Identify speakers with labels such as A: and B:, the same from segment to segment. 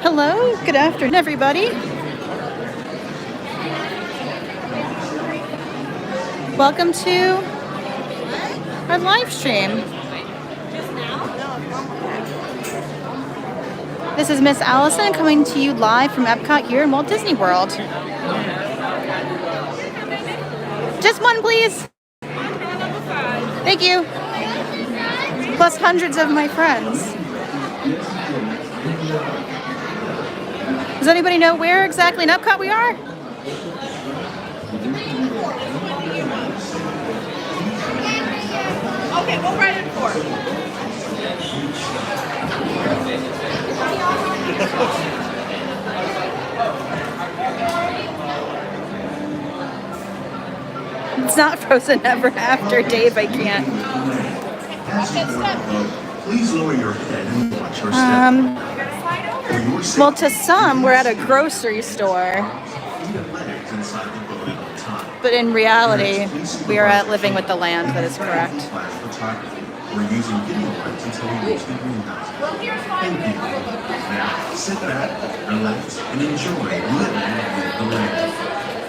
A: Hello, good afternoon, everybody. Welcome to our live stream. This is Miss Alison coming to you live from EPCOT here in Walt Disney World. Just one, please. Thank you. Plus hundreds of my friends. Does anybody know where exactly in EPCOT we are?
B: Okay, we'll write it for.
A: It's not Frozen Ever After, Dave. I can't.
C: Please lower your head and watch your step.
A: Well, to some, we're at a grocery store. But in reality, we are at Living with the Land. That is correct.
C: We're using video rights until we reach the greenhouse. Thank you. Now, sit back, relax, and enjoy living with the land.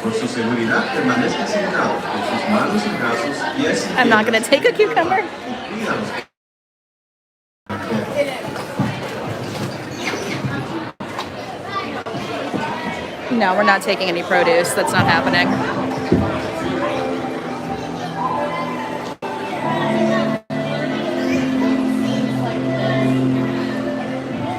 C: Por su seguridad, permanezca sentado con sus manos y brazos y así.
A: I'm not going to take a cucumber. No, we're not taking any produce. That's not happening.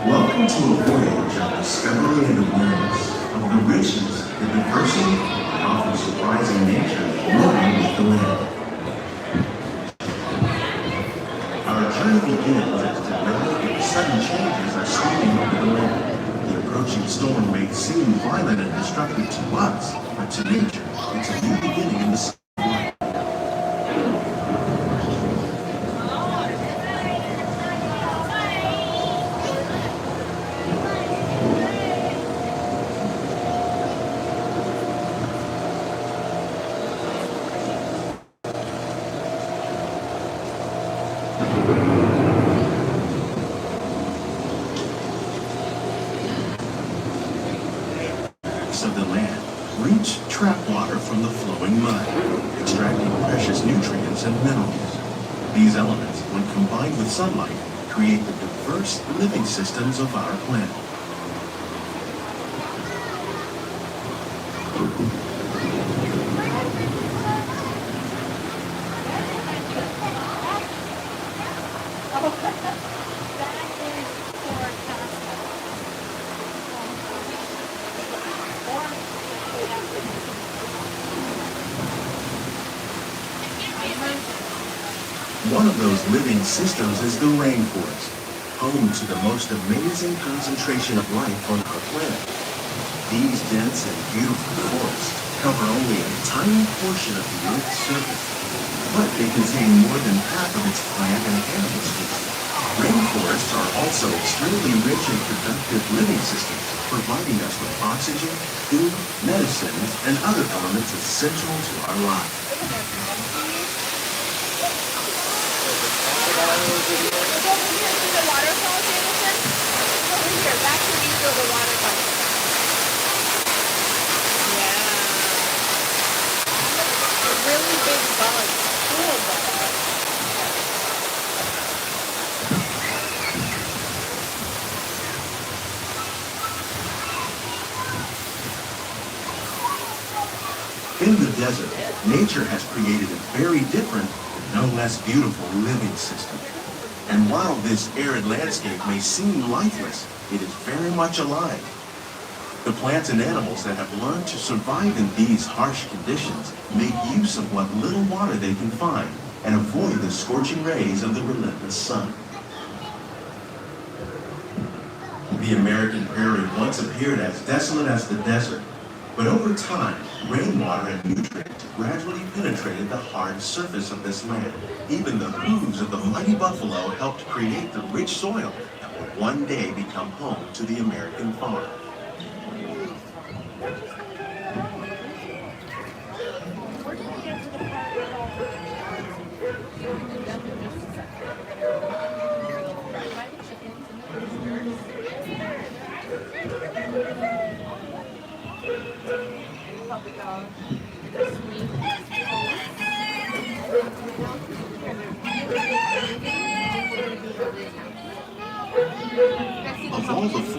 C: Welcome to a voyage of discovery and awareness of the richness, the diversity, and often surprising nature living with the land. Our journey begins as dramatic and sudden changes are sweeping over the land. The approaching storm may seem violent and destructive to us, but to nature, it's a new beginning in the sun. Of the land reach trap water from the flowing mud, extracting precious nutrients and minerals. These elements, when combined with sunlight, create the diverse living systems of our planet. One of those living systems is the rainforest, home to the most amazing concentration of life on our planet. These dense and beautiful forests cover only a tiny portion of the Earth's surface, but they contain more than half of its plant and animal species. Rainforests are also extremely rich and productive living systems, providing us with oxygen, food, medicines, and other elements essential to our lives.
B: Over here to the waterfall, Jameson. Over here, that's where you feel the water coming. Yeah. A really big bug. Cool bug.
C: In the desert, nature has created a very different, no less beautiful living system. And while this arid landscape may seem lifeless, it is very much alive. The plants and animals that have learned to survive in these harsh conditions make use of what little water they can find and avoid the scorching rays of the relentless sun. The American prairie once appeared as desolate as the desert, but over time, rainwater and nutrients gradually penetrated the hard surface of this land. Even the hooves of the mighty buffalo helped create the rich soil that would one day become home to the American farm.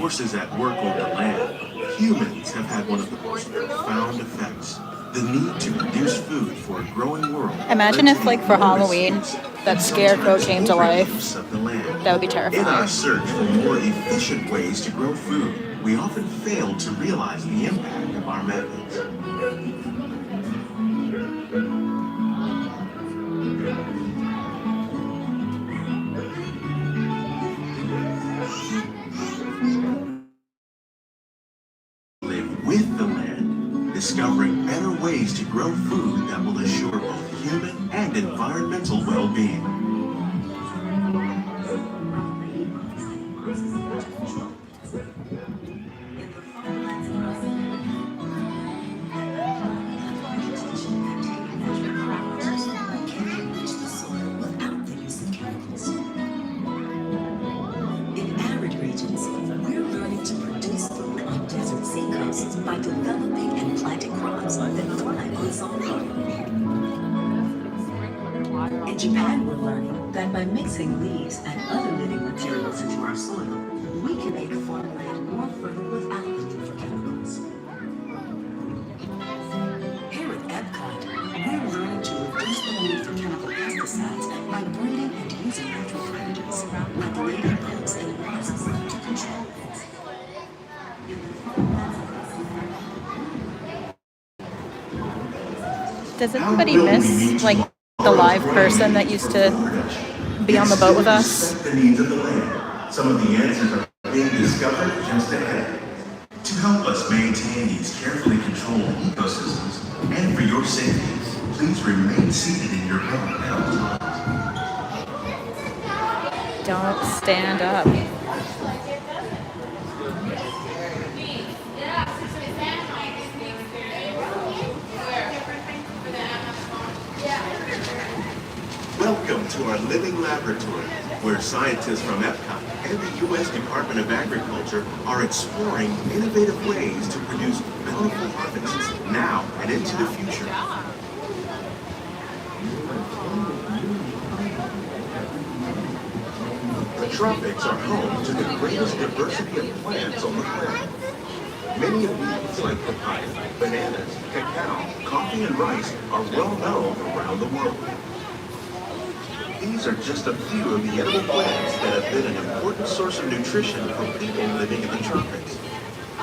C: forces at work on the land, humans have had one of the most profound effects. The need to produce food for a growing world.
A: Imagine if, like, for Halloween, that scarecrow came to life. That would be
C: In
A: terrifying.
C: our search for more efficient ways to grow food, we often fail to realize the impact of our methods. Live with the land, discovering better ways to grow food that will assure both human and environmental well-being.
D: By developing and planting crops that thrive on salt water. In Japan, we're learning that by mixing leaves and other living materials into our soil, we can make farmland more fertile without the need for chemicals. Here at EPCOT, we're learning to reduce the need for chemical pesticides by breeding and using natural predators, like ladybugs and wasps, to control pests.
A: Does anybody miss, like, the live person that used to be on the boat with us?
C: The needs of the land. Some of the answers are being discovered just ahead. To help us maintain these carefully controlled ecosystems, and for your safety, please remain seated in your boat at all times.
A: Don't stand up.
C: Welcome to our living laboratory, where scientists from EPCOT and the U.S. Department of Agriculture are exploring innovative ways to produce bountiful harvests now and into the future. The tropics are home to the greatest diversity of plants on the planet. Many of these, like papaya, bananas, cacao, coffee, and rice, are well known around the world. These are just a few of the edible plants that have been an important source of nutrition for people living in the tropics.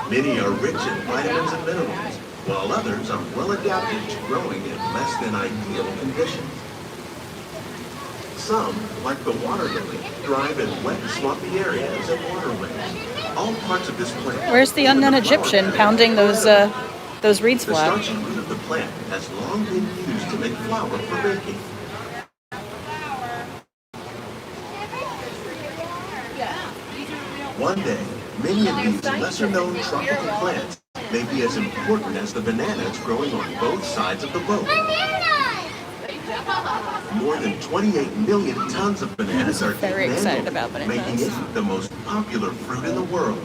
C: Many are rich in vitamins and minerals, while others are well adapted to growing in less than ideal conditions. Some, like the water lily, thrive in wet, swampy areas and waterways. All parts of this plant.
A: Where's the unknown Egyptian pounding those reeds
C: The
A: flat?
C: starchy root of the plant has long been used to make flour for baking. One day, many of these lesser-known tropical plants may be as important as the bananas growing on both sides of the boat. More than 28 million tons of bananas are
A: Very
C: eaten
A: excited
C: annually,
A: about
C: making
A: bananas.
C: it the most popular fruit in the world.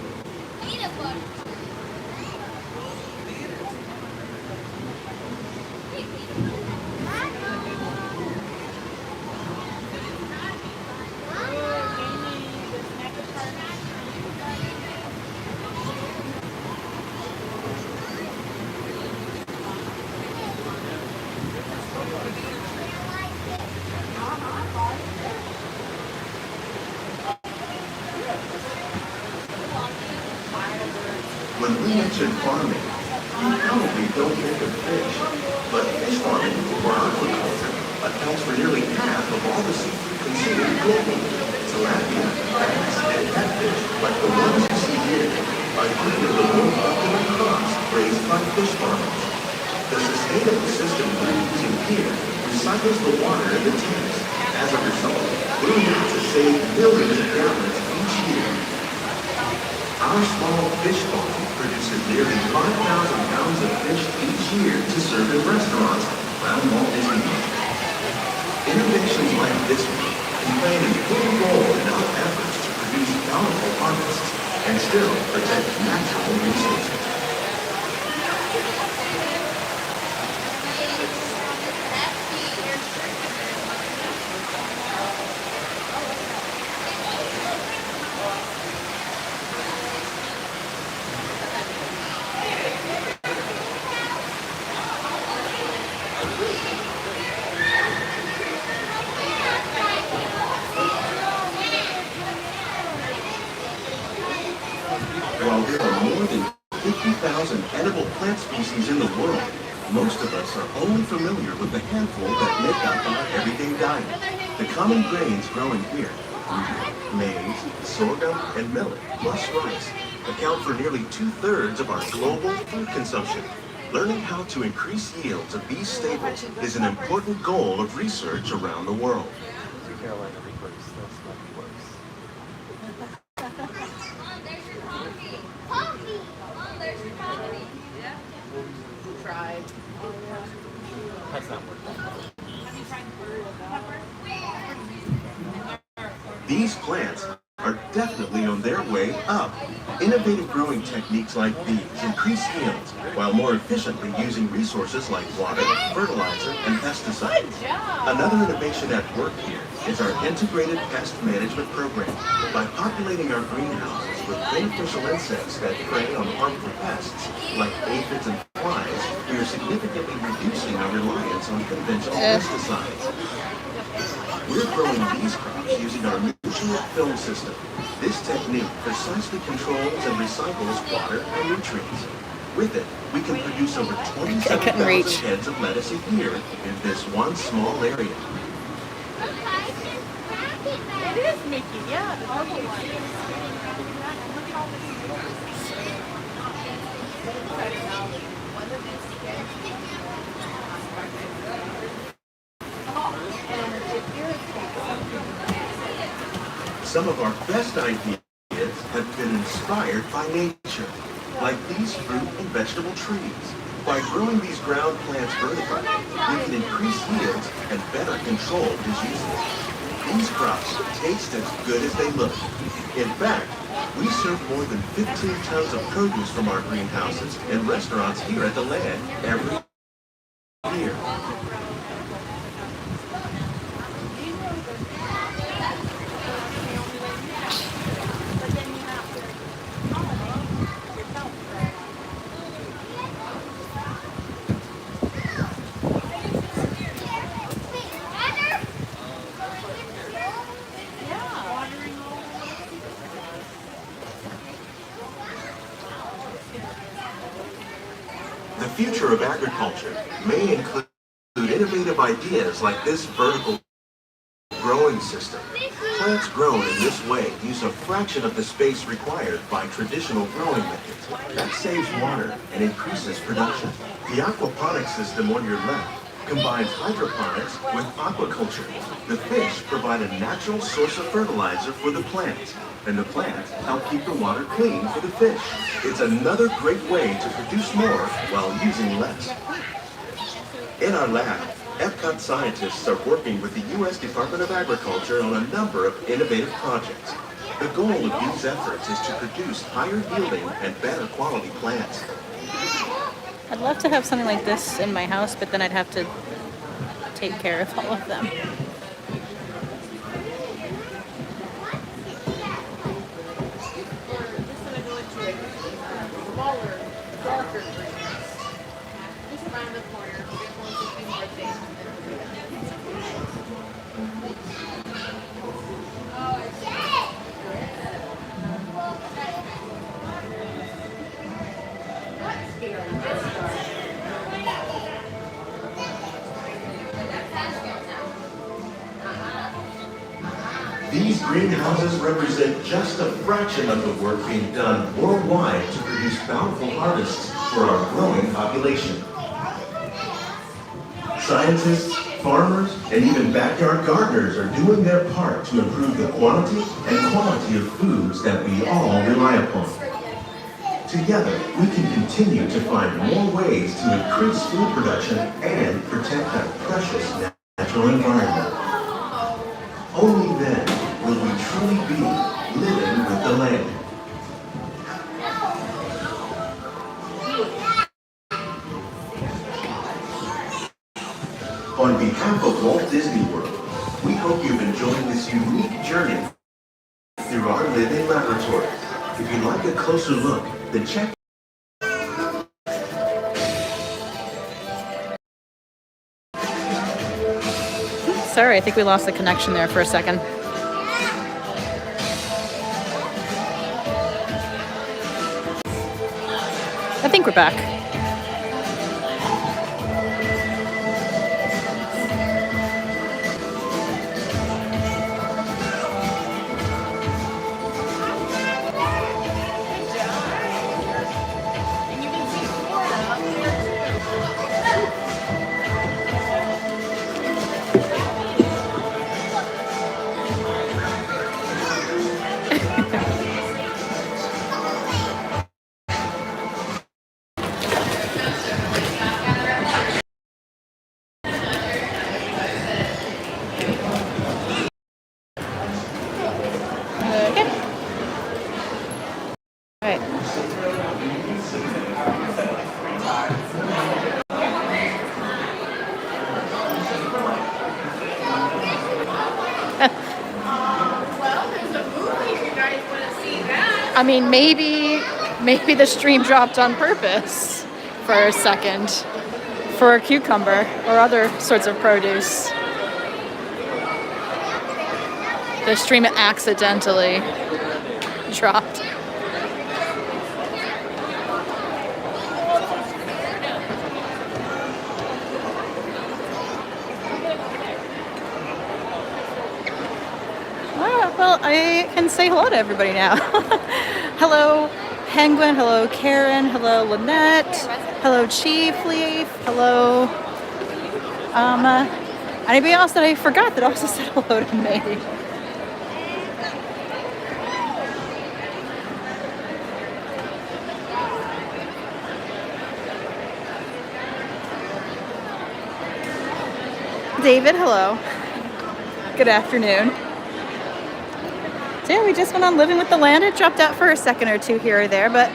C: When we mention farming, you probably don't think of fish, but fish farming or aquaculture accounts for nearly half of all the seafood consumed globally. Tilapia, bass, and catfish, like the ones you see here, are three of the more popular crops raised by fish farmers. The sustainable system we're using here recycles the water in the tanks. As a result, we're able to save millions of gallons each year. Our small fish farm produces nearly 5,000 pounds of fish each year to serve in restaurants around Walt Disney World. Innovations like this one can play an important role in our efforts to produce bountiful harvests and still protect natural resources. 30,000 edible plant species in the world, most of us are only familiar with the handful that make up our everyday diet. The common grains growing here, wheat, maize, sorghum, and millet, plus rice, account for nearly 2/3 of our global food consumption. Learning how to increase yields of these staples is an important goal of research around the world.
B: Tried.
E: That's not working.
C: These plants are definitely on their way up. Innovative growing techniques like these increase yields while more efficiently using resources like water, fertilizer, and pesticides. Another innovation at work here is our integrated pest management program. By populating our greenhouses with beneficial insects that prey on harmful pests like aphids and flies, we are significantly reducing our reliance on conventional pesticides. We're growing these crops using our nutrient film system. This technique precisely controls and recycles water and nutrients. With it, we can produce over 27,000 heads of lettuce a year in this one small area.
B: It is Mickey, yeah. The purple one.
C: Some of our best ideas have been inspired by nature, like these fruit and vegetable trees. By growing these ground plants vertically, we can increase yields and better control diseases. These crops taste as good as they look. In fact, we serve more than 15 tons of produce from our greenhouses in restaurants here at the land every year. The future of agriculture may include innovative ideas like this vertical growing system. Plants grown in this way use a fraction of the space required by traditional growing methods. That saves water and increases production. The aquaponics system on your left combines hydroponics with aquaculture. The fish provide a natural source of fertilizer for the plants, and the plants help keep the water clean for the fish. It's another great way to produce more while using less. In our lab, EPCOT scientists are working with the U.S. Department of Agriculture on a number of innovative projects. The goal of these efforts is to produce higher yielding and better quality plants.
A: I'd love to have something like this in my house, but then I'd have to take care of all of them.
B: Smaller, darker greens. Just around the corner. We're going to be more things.
C: These greenhouses represent just a fraction of the work being done worldwide to produce bountiful harvests for our growing population. Scientists, farmers, and even backyard gardeners are doing their part to improve the quantity and quality of foods that we all rely upon. Together, we can continue to find more ways to increase food production and protect our precious natural environment. Only then will we truly be living with the land. On behalf of Walt Disney World, we hope you've enjoyed this unique journey through our living laboratory. If you'd like a closer look, then check.
A: Sorry, I think we lost the connection there for a second. I think we're back.
B: And you can see Florida up there too.
A: Okay. All right.
B: Well, there's a movie if you guys want to see that.
A: I mean, maybe the stream dropped on purpose for a second for a cucumber or other sorts of produce. The stream accidentally dropped. Ah, well, I can say hello to everybody now. Hello, Penguin. Hello, Karen. Hello, Lynette. Hello, Chief Leaf. Hello, anybody else that I forgot that also said hello to me? David, hello. Good afternoon. So yeah, we just went on Living with the Land. It dropped out for a second or two here or there, but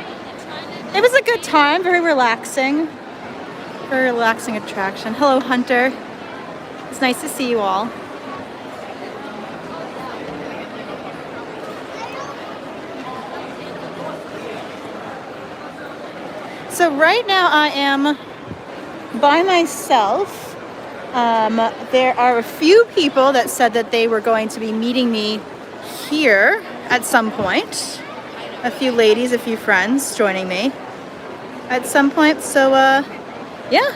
A: it was a good time. Very relaxing. Very relaxing attraction. Hello, Hunter. It's nice to see you all. So right now I am by myself. There are a few people that said that they were going to be meeting me here at some point. A few ladies, a few friends joining me at some point. So yeah,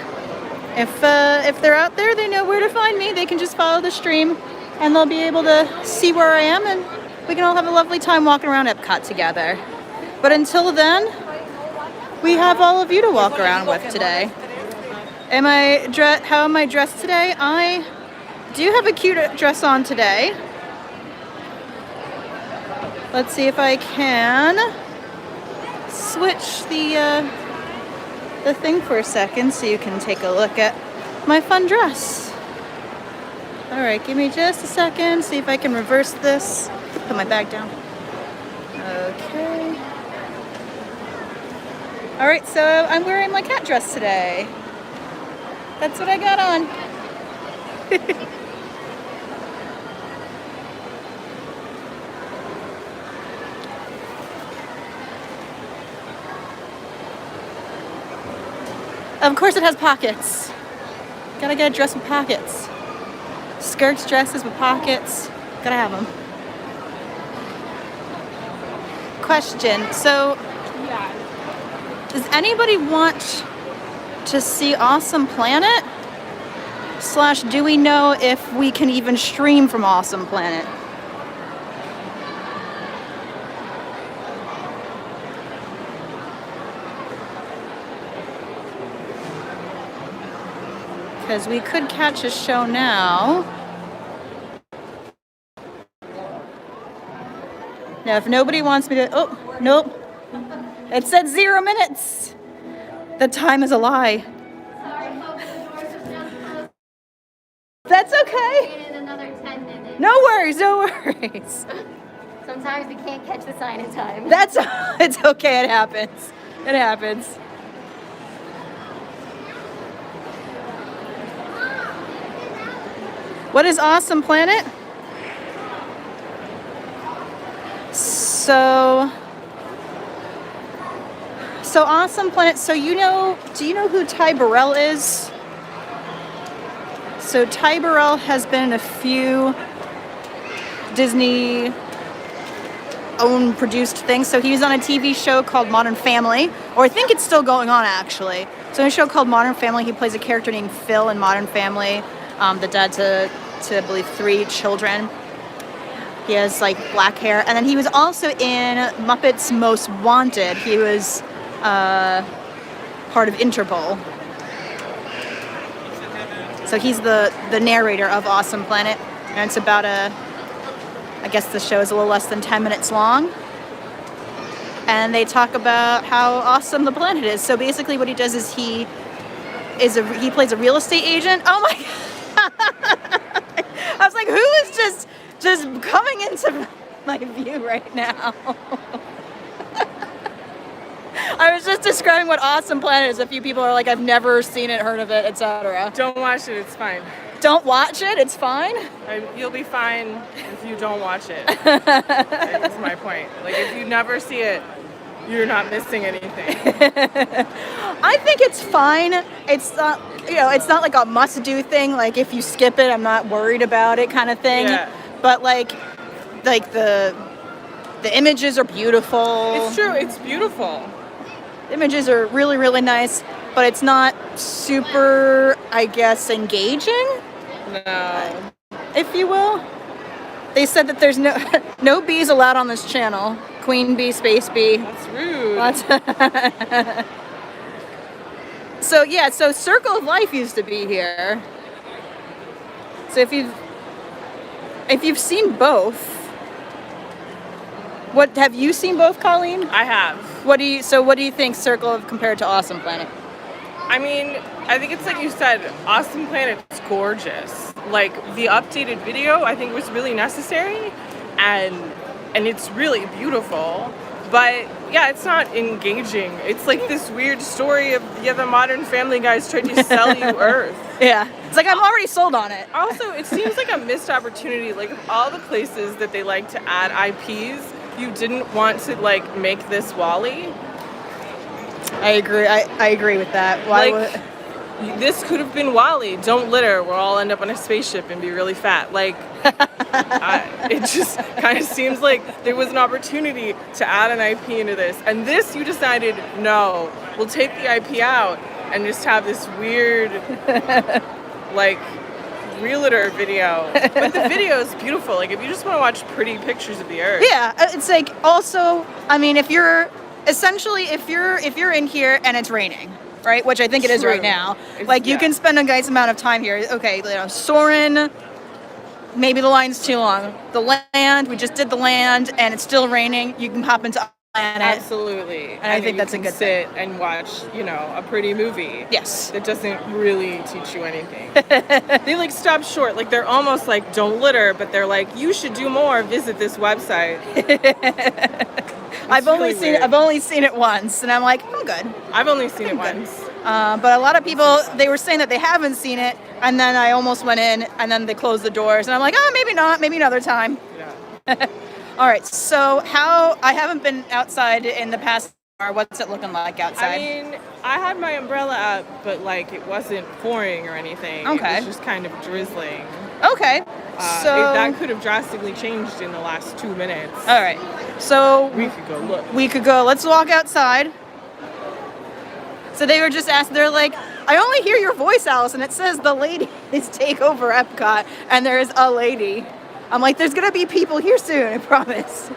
A: if they're out there, they know where to find me. They can just follow the stream and they'll be able to see where I am, and we can all have a lovely time walking around Epcot together. But until then, we have all of you to walk around with today. How am I dressed today? I do have a cute dress on today. Let's see if I can switch the thing for a second so you can take a look at my fun dress. All right, give me just a second. See if I can reverse this. Put my bag down. Okay. All right, so I'm wearing my cat dress today. That's what I got on. Of course it has pockets. Gotta get a dress with pockets. Skirts, dresses with pockets. Gotta have them. Question. So, does anybody want to see Awesome Planet? / do we know if we can even stream from Awesome Planet? Because we could catch a show now. Now, if nobody wants me to... Oh, nope. It said 0 minutes. The time is a lie.
B: Sorry, folks, the doors have just closed.
A: That's okay.
B: Wait another 10 minutes.
A: No worries, no worries.
B: Sometimes we can't catch the sign in time.
A: It's okay, it happens. It happens. What is Awesome Planet? So Awesome Planet, do you know who Ty Burrell is? So Ty Burrell has been in a few Disney own produced thing. So he was on a TV show called Modern Family, or I think it's still going on actually. So in a show called Modern Family, he plays a character named Phil in Modern Family, the dad to I believe 3 children. He has like black hair, and then he was also in Muppets Most Wanted. He was part of Interpol. So he's the narrator of Awesome Planet, and it's about I guess the show is a little less than 10 minutes long. And they talk about how awesome the planet is. So basically what he does is he plays a real estate agent. Oh my God. I was like, who is just coming into my view right now? I was just describing what Awesome Planet is. A few people are like, I've never seen it, heard of it, etc.
B: Don't watch it, it's fine.
A: Don't watch it, it's fine?
B: You'll be fine if you don't watch it. That's my point. Like, if you never see it, you're not missing anything.
A: I think it's fine. It's not, it's not like a must-do thing. Like, if you skip it, I'm not worried about it kind of thing.
B: Yeah.
A: But like the images are beautiful.
B: It's true, it's beautiful.
A: The images are really, really nice, but it's not super, I guess, engaging.
B: No.
A: If you will. They said that there's no bees allowed on this channel. Queen bee, space bee.
B: That's rude.
A: So yeah, so Circle of Life used to be here. So if you've seen both, have you seen both, Colleen?
B: I have.
A: What do you think Circle of compared to Awesome Planet?
B: I mean, I think it's like you said, Awesome Planet's gorgeous. Like, the updated video, I think, was really necessary, and it's really beautiful. But yeah, it's not engaging. It's like this weird story of the Modern Family guys trying to sell you Earth.
A: Yeah, it's like I'm already sold on it.
B: Also, it seems like a missed opportunity. Like, of all the places that they like to add IPs, you didn't want to like make this WALL-E.
A: I agree. I agree with that.
B: This could have been WALL-E. Don't litter. We'll all end up on a spaceship and be really fat. Like, it just kind of seems like there was an opportunity to add an IP into this. And this, you decided, no, we'll take the IP out and just have this weird, like, realtor video. But the video is beautiful. Like, if you just want to watch pretty pictures of the Earth.
A: Yeah, it's like, also, I mean, if you're in here and it's raining, right? Which I think it is right now. You can spend a nice amount of time here. Okay, Soren, maybe the line's too long. The land, we just did the land, and it's still raining. You can hop into Planet.
B: Absolutely.
A: And I think that's a good thing.
B: Sit and watch, a pretty movie.
A: Yes.
B: That doesn't really teach you anything. They like stop short. Like, they're almost like, don't litter, but they're like, you should do more. Visit this website.
A: I've only seen it once, and I'm like, I'm good.
B: I've only seen it once.
A: But a lot of people, they were saying that they haven't seen it, and then I almost went in, and then they closed the doors, and I'm like, oh, maybe not, maybe another time.
B: Yeah.
A: All right, so I haven't been outside in the past hour. What's it looking like outside?
B: I mean, I had my umbrella up, but like it wasn't pouring or anything.
A: Okay.
B: It was just kind of drizzling.
A: Okay.
B: That could have drastically changed in the last 2 minutes.
A: All right. So
B: we could go look.
A: We could go. Let's walk outside. So they were just asked, they're like, I only hear your voice, Alison. It says the Ladies Take Over EPCOT, and there is a lady. I'm like, there's going to be people here soon, I promise.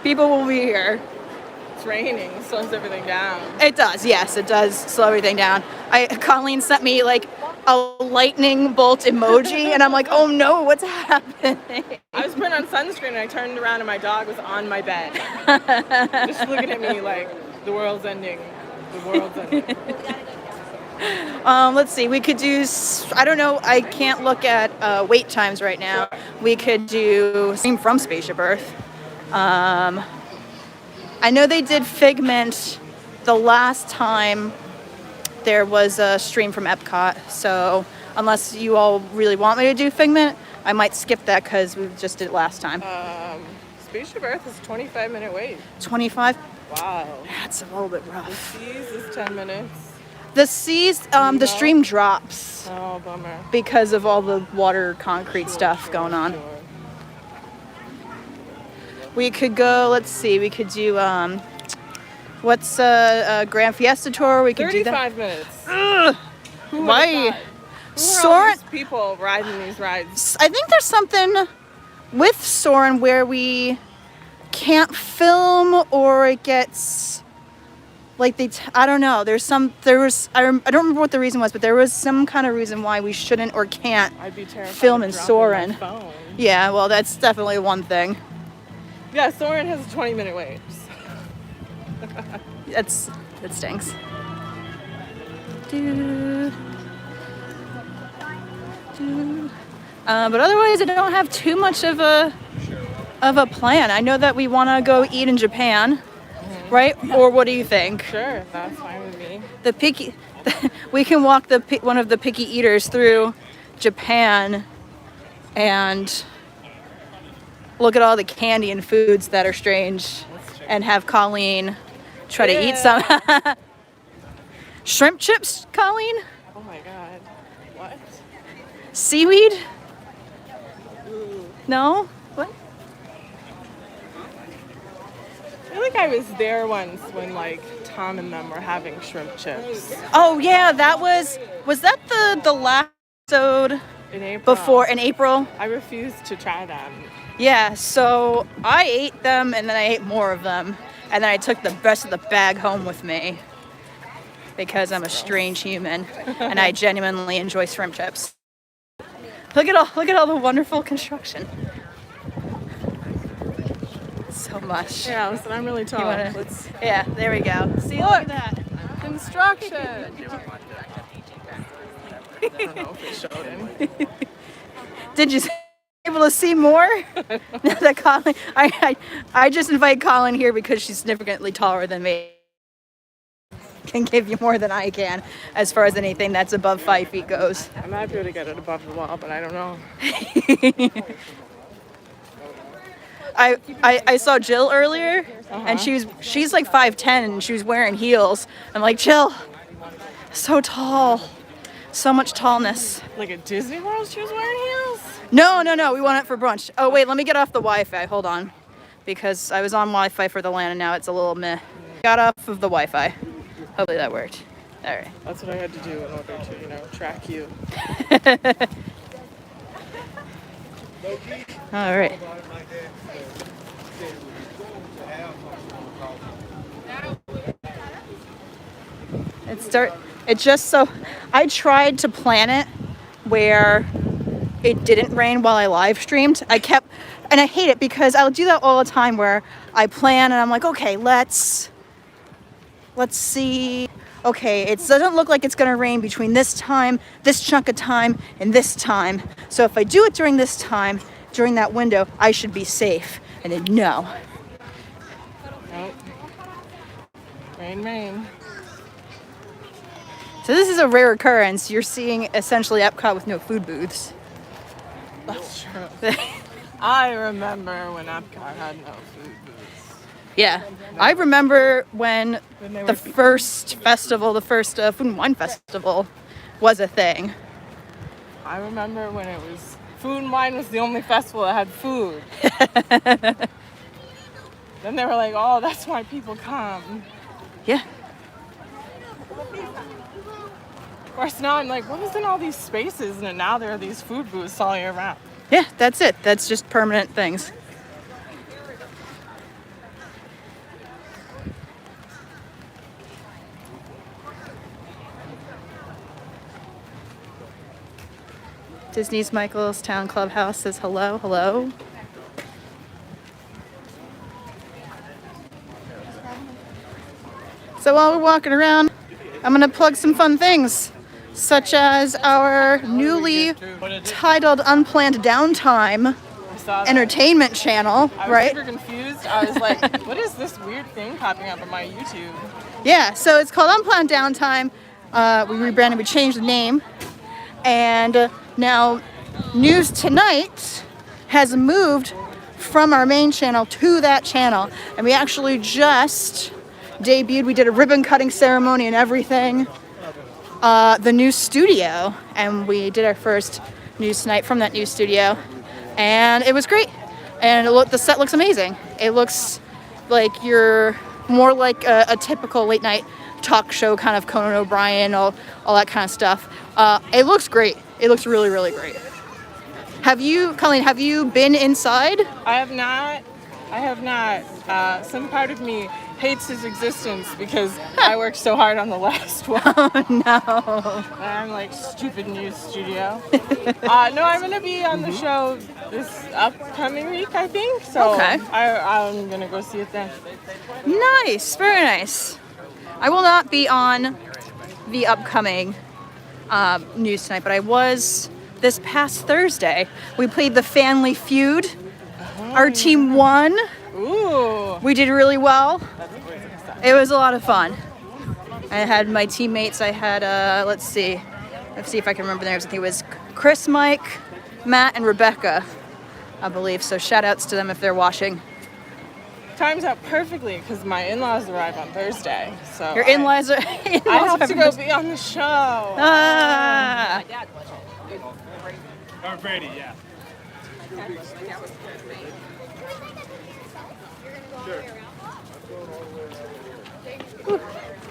A: People will be here.
B: It's raining. It slows everything down.
A: It does, yes. It does slow everything down. Colleen sent me, like, a lightning bolt emoji, and I'm like, oh no, what's happening?
B: I was putting on sunscreen, and I turned around, and my dog was on my bed. Just looking at me like, the world's ending. The world's ending.
A: Let's see, we could do, I don't know, I can't look at wait times right now.
B: Sure.
A: We could do stream from Spaceship Earth. I know they did Figment the last time there was a stream from Epcot, so unless you all really want me to do Figment, I might skip that because we just did it last time.
B: Spaceship Earth is a 25-minute wait.
A: 25?
B: Wow.
A: That's a little bit rough.
B: The Seas is 10 minutes.
A: The Seas, the stream drops.
B: Oh, bummer.
A: Because of all the water concrete stuff going on.
B: Sure.
A: We could go, let's see, we could do, what's a Grand Fiesta tour? We could do that.
B: 35 minutes.
A: Ugh,
B: Who
A: why?
B: would've thought? Who are all
A: Soren,
B: these people riding these rides?
A: I think there's something with Soren where we can't film, or it gets like I don't know. I don't remember what the reason was, but there was some kind of reason why we shouldn't or can't
B: I'd be terrified
A: film
B: of
A: in
B: dropping
A: Soren.
B: my phone.
A: Yeah, well, that's definitely one thing.
B: Yeah, Soren has a 20-minute wait.
A: That stinks. But otherwise, I don't have too much of a plan. I know that we want to go eat in Japan, right? Or what do you think?
B: Sure, that's fine with me.
A: We can walk one of the picky eaters through Japan and look at all the candy and foods that are strange, and have Colleen try to eat some. Shrimp chips, Colleen?
B: Oh my god. What?
A: Seaweed? No? What?
B: I feel like I was there once when like Tom and them were having shrimp chips.
A: Oh yeah, was that the last episode
B: In April.
A: in April?
B: I refused to try them.
A: Yeah, so I ate them and then I ate more of them, and then I took the rest of the bag home with me because I'm a strange human and I genuinely enjoy shrimp chips. Look at all the wonderful construction. So much.
B: Yeah, listen, I'm really tall.
A: Yeah, there we go. See, look at that.
B: Construction. I don't know if it showed any.
A: Did you able to see more? That Colin, I just invite Colin here because she's significantly taller than me. Can give you more than I can as far as anything that's above 5 feet goes.
B: I might be able to get it above the wall, but I don't know.
A: I saw Jill earlier, and she's like 5'10", and she was wearing heels. I'm like, Jill, so tall, so much tallness.
B: Like at Disney World, she was wearing heels?
A: No, we want it for brunch. Oh wait, let me get off the Wi-Fi. Hold on, because I was on Wi-Fi for the LAN and now it's a little meh. Got off of the Wi-Fi. Hopefully that worked. All right.
B: That's what I had to do in order to, track you.
A: All right. I tried to plan it where it didn't rain while I live streamed. And I hate it because I'll do that all the time where I plan and I'm like, okay, let's see. Okay, it doesn't look like it's gonna rain between this time, this chunk of time, and this time. So if I do it during this time, during that window, I should be safe. And then no.
B: Nope. Rain.
A: So this is a rare occurrence. You're seeing essentially Epcot with no food booths.
B: That's true. I remember when Epcot had no food booths.
A: Yeah, I remember when the first festival, the first Food and Wine Festival was a thing.
B: I remember when it was, Food and Wine was the only festival that had food. Then they were like, oh, that's why people come.
A: Yeah.
B: Of course, now I'm like, what is in all these spaces? And now there are these food booths all year round.
A: Yeah, that's it. That's just permanent things. Disney's Michael's Town Clubhouse says hello. So while we're walking around, I'm gonna plug some fun things, such as our newly titled Unplanned Downtime entertainment channel,
B: I was
A: right?
B: super confused. I was like, what is this weird thing popping up on my YouTube?
A: Yeah, so it's called Unplanned Downtime. We rebranded, we changed the name. And now News Tonight has moved from our main channel to that channel. And we actually just debuted, we did a ribbon cutting ceremony and everything. The new studio, and we did our first News Tonight from that new studio. And it was great. And the set looks amazing. It looks like you're more like a typical late night talk show, kind of Conan O'Brien, all that kind of stuff. It looks great. It looks really, really great. Colleen, have you been inside?
B: I have not. Some part of me hates his existence because I worked so hard on the last one.
A: Oh no.
B: And I'm like, stupid news studio. No, I'm going to be on the show this upcoming week, I think. So
A: Okay.
B: I'm going to go see it then.
A: Nice, very nice. I will not be on the upcoming news tonight, but I was this past Thursday. We played the Family Feud. Our team won.
B: Ooh.
A: We did really well. It was a lot of fun. I had my teammates. I had, let's see if I can remember their names. I think it was Chris, Mike, Matt, and Rebecca, I believe. So shout outs to them if they're watching.
B: Times out perfectly because my in-laws arrive on Thursday. So
A: Your in-laws are.
B: I have to go be on the show.
A: Ah.
E: Or Brady, yeah.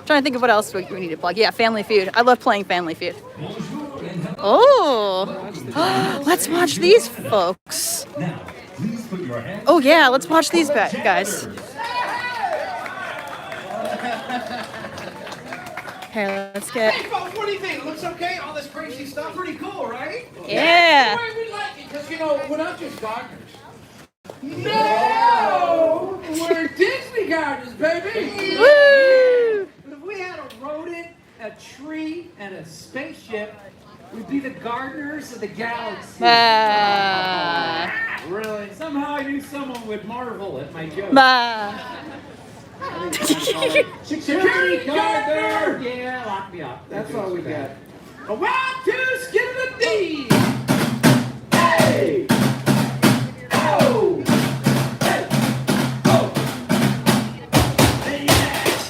A: Trying to think of what else we need to plug. Yeah, Family Feud. I love playing Family Feud. Oh, let's watch these folks. Oh yeah, let's watch these guys. Here, let's get.
F: Hey, folks, what do you think? It looks okay? All this crazy stuff? Pretty cool, right?
A: Yeah.
F: Why we like it? Because, you know, we're not just gardeners. No! We're Disney gardeners, baby!
A: Woo!
F: But if we had a rodent, a tree, and a spaceship, we'd be the gardeners of the galaxy. Really? Somehow I knew someone would marvel at my joke. Security gardener! Yeah, lock me up. That's all we got. A wild two, skin of the D! Hey! Oh! Hey! Oh! Hey, yes!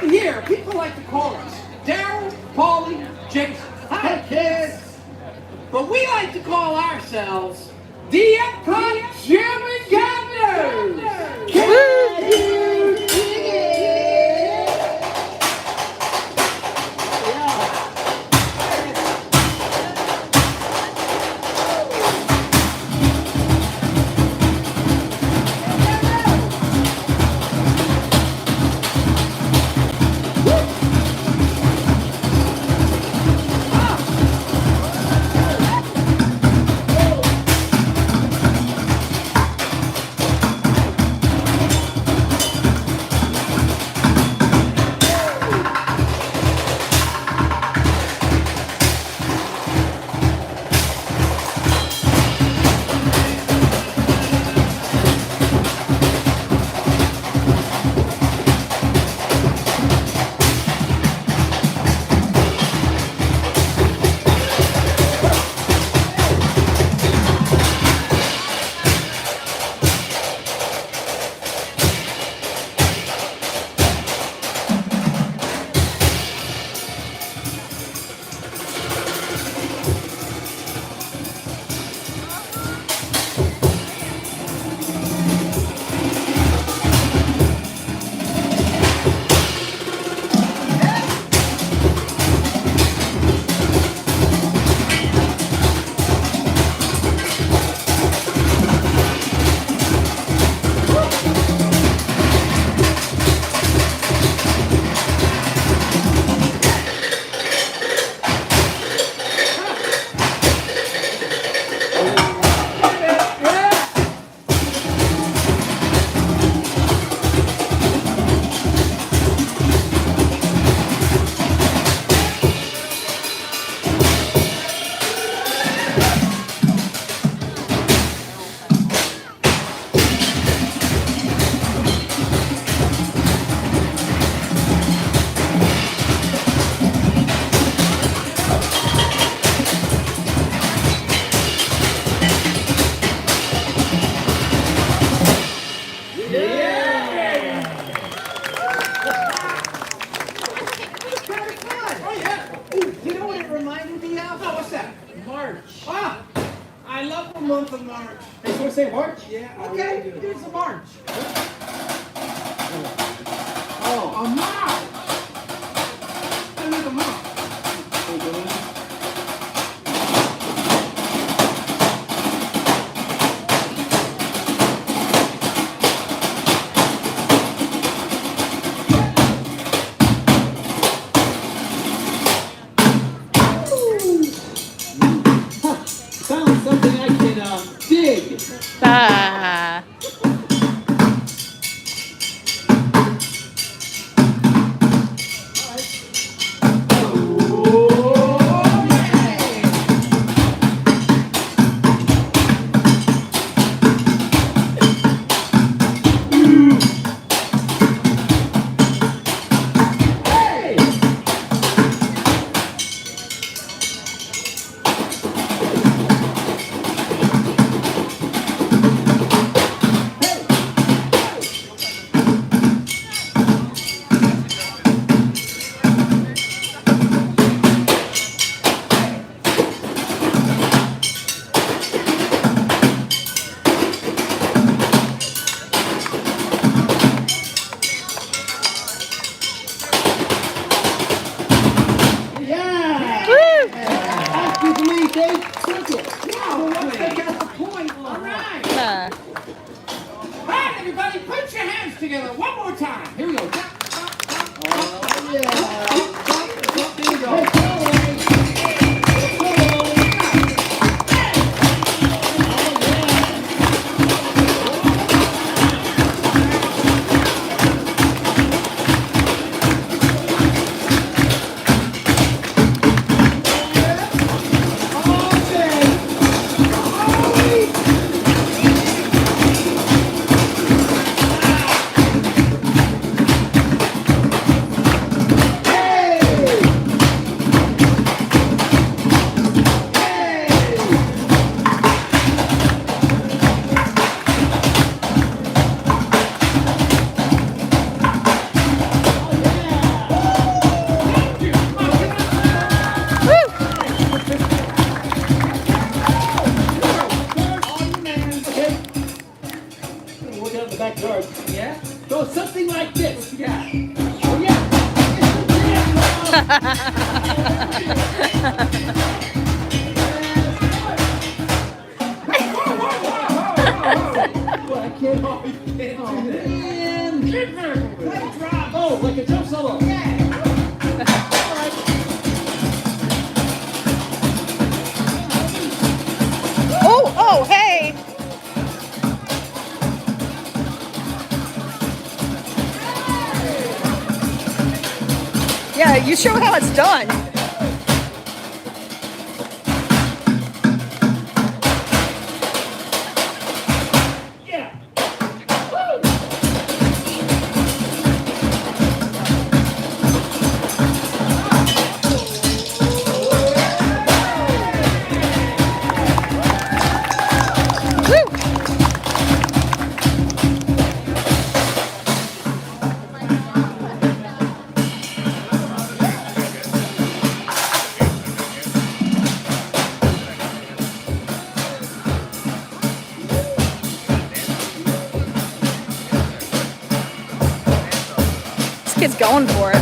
F: Here, people like to call us Daryl, Paulie, Jason. Hi, kids. But we like to call ourselves the EPCOT German Governors. Can you dig it? say march? Yeah. Okay, here's the march. Oh, a march. I like a march. Found something I can dig.
A: Ah.
F: Everybody, put your hands together one more time. Here we go. There you go. Backyard. Yeah? So something like this. Yeah. Oh, yeah. Well, I can't do that. Oh, like a jump solo. Yeah. All right.
A: Oh, hey. Yeah, you show how it's done.
F: Yeah.
A: This kid's going for it.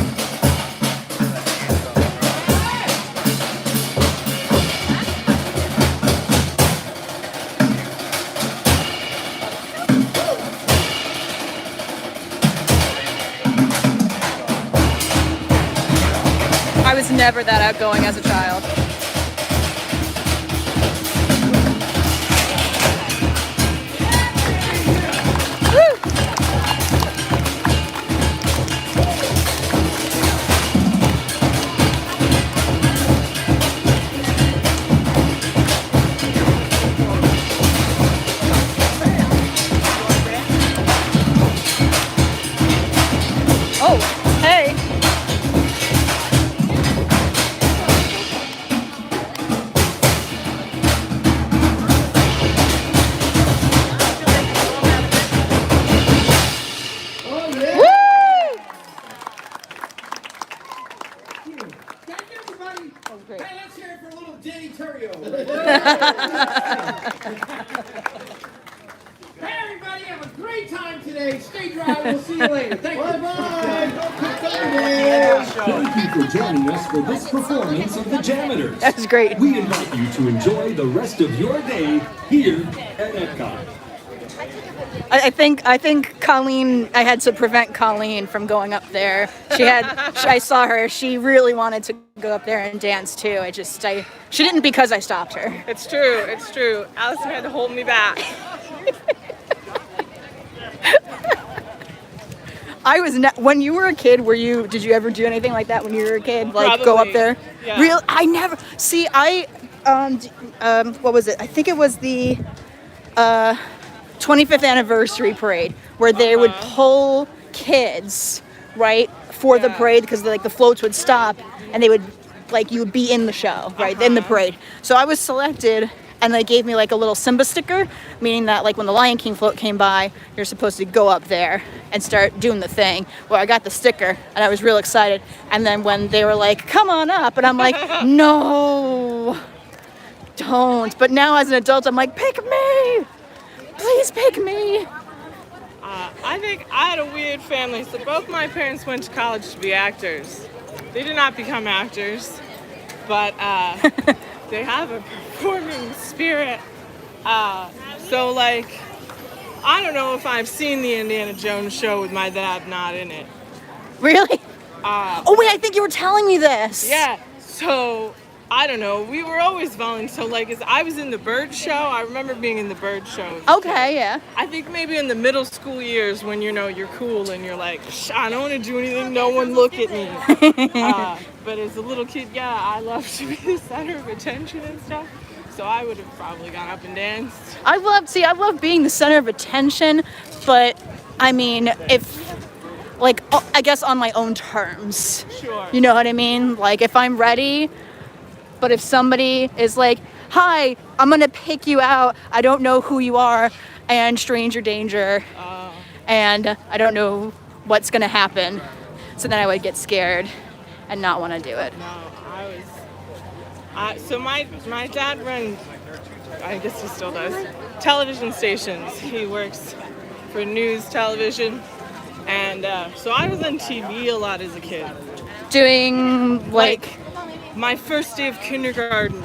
A: I was never that outgoing as a child. Oh, hey.
F: Thank you.
G: Thank you for joining us for this performance of the Janitors.
A: That was great.
G: We invite you to enjoy the rest of your day here at Epcot.
A: I think Colleen, I had to prevent Colleen from going up there. I saw her. She really wanted to go up there and dance too. She didn't because I stopped her.
B: It's true. It's true. Allison had to hold me back.
A: When you were a kid, did you ever do anything like that when you were a kid? Like go up
B: Probably,
A: there?
B: yeah.
A: I never. See, what was it? I think it was the 25th anniversary parade where they would pull kids, right, for the parade because the floats would stop and they would you would be in the show, right, in the parade. So I was selected. And they gave me like a little Simba sticker, meaning that like when the Lion King float came by, you're supposed to go up there and start doing the thing. Well, I got the sticker and I was real excited. And then when they were like, come on up, and I'm like, no, don't. But now as an adult, I'm like, pick me, please pick me.
B: I think I had a weird family. So both my parents went to college to be actors. They did not become actors, but they have a performing spirit. So like, I don't know if I've seen the Indiana Jones show with my dad not in it.
A: Really? Oh wait, I think you were telling me this.
B: Yeah. So I don't know. We were always volunteering. So like, as I was in the bird show. I remember being in the bird show.
A: Okay, yeah.
B: I think maybe in the middle school years when you're cool and you're like, I don't want to do anything. No one look at me. But as a little kid, yeah, I loved to be the center of attention and stuff. So I would have probably gone up and danced.
A: I love being the center of attention, but I mean, I guess on my own terms.
B: Sure.
A: You know what I mean? Like if I'm ready, but if somebody is like, hi, I'm gonna pick you out, I don't know who you are, and stranger danger, and I don't know what's gonna happen, so then I would get scared and not want to do it.
B: No, so my dad runs, I guess he still does, television stations. He works for news television, and so I was on TV a lot as a kid.
A: Doing like
B: my first day of kindergarten,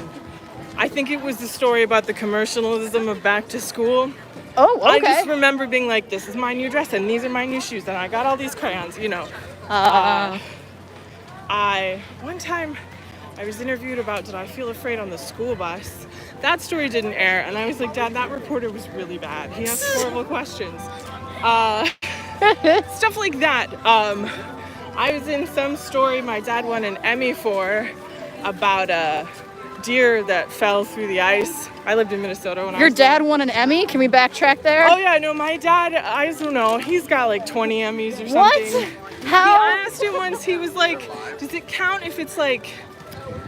B: I think it was the story about the commercialism of back to school.
A: Oh, okay.
B: I just remember being like, this is my new dress and these are my new shoes and I got all these crayons, you know. One time I was interviewed about did I feel afraid on the school bus. That story didn't air and I was like, Dad, that reporter was really bad. He asked horrible questions. Stuff like that. I was in some story my dad won an Emmy for about a deer that fell through the ice. I lived in Minnesota when I was
A: Your dad won an Emmy? Can we backtrack there?
B: Oh yeah, no, my dad, I don't know, he's got like 20 Emmys or something.
A: What? How?
B: I asked him once, he was like, does it count if it's like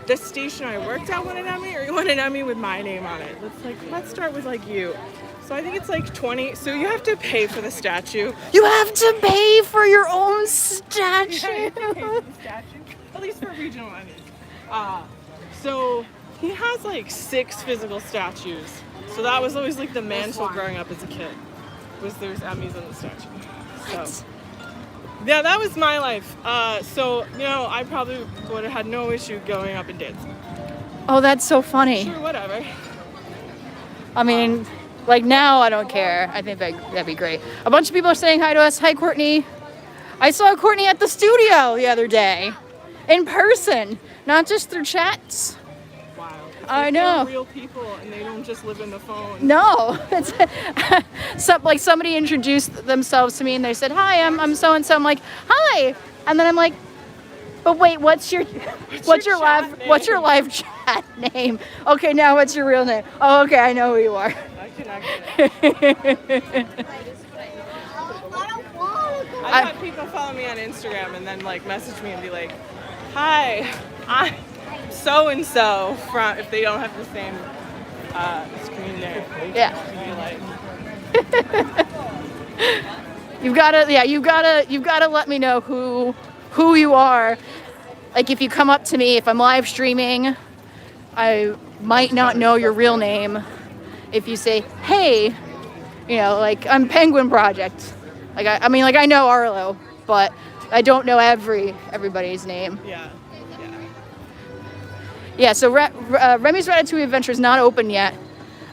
B: the station I worked at won an Emmy or you won an Emmy with my name on it? Let's start with like you. So I think it's like 20, so you have to pay for the statue.
A: You have to pay for your own statue?
B: Yeah, you have to pay for the statue, at least for regional Emmys. So he has like 6 physical statues. So that was always like the mantle growing up as a kid, was there's Emmys on the statue. So yeah, that was my life. So, you know, I probably would have had no issue going up and dancing.
A: Oh, that's so funny.
B: Sure, whatever.
A: I mean, like now I don't care. I think that'd be great. A bunch of people are saying hi to us. Hi, Courtney. I saw Courtney at the studio the other day. In person, not just through chats.
B: Wow.
A: I know.
B: They're real people and they don't just live in the phone.
A: No, it's like somebody introduced themselves to me and they said, "Hi, I'm so and so." I'm like, "Hi," and then I'm like, "But wait, what's your live chat name?" Okay, now what's your real name? Oh, okay, I know who you are.
B: I connected. I've had people follow me on Instagram and then like message me and be like, "Hi, I'm so and so," from if they don't have the same screen there.
A: Yeah.
B: Be like,
A: you've gotta let me know who you are. Like if you come up to me, if I'm live streaming, I might not know your real name. If you say, "Hey," you know, like I'm Penguin Project. Like I know Arlo, but I don't know everybody's name.
B: Yeah.
A: Yeah, so Remy's Ratatouille Adventure is not open yet.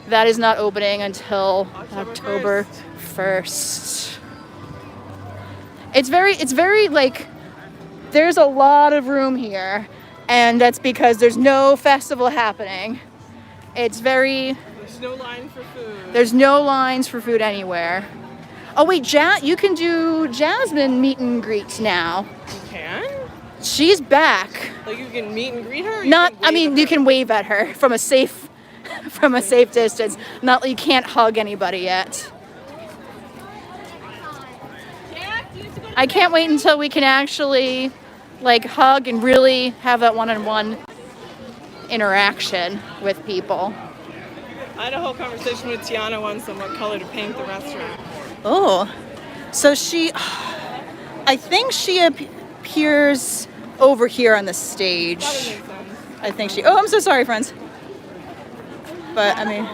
A: That is not opening until October 1st. It's very like, there's a lot of room here, and that's because there's no festival happening. It's very...
B: There's no line for food.
A: There's no lines for food anywhere. Oh wait, you can do Jasmine meet and greets now.
B: You can?
A: She's back.
B: Like you can meet and greet her?
A: You can wave at her from a safe distance. Not that you can't hug anybody yet. I can't wait until we can actually like hug and really have that one-on-one interaction with people.
B: I had a whole conversation with Tiana once on what color to paint the restaurant.
A: Oh, so I think she appears over here on the stage.
B: That would make sense.
A: Oh, I'm so sorry, friends. But I mean,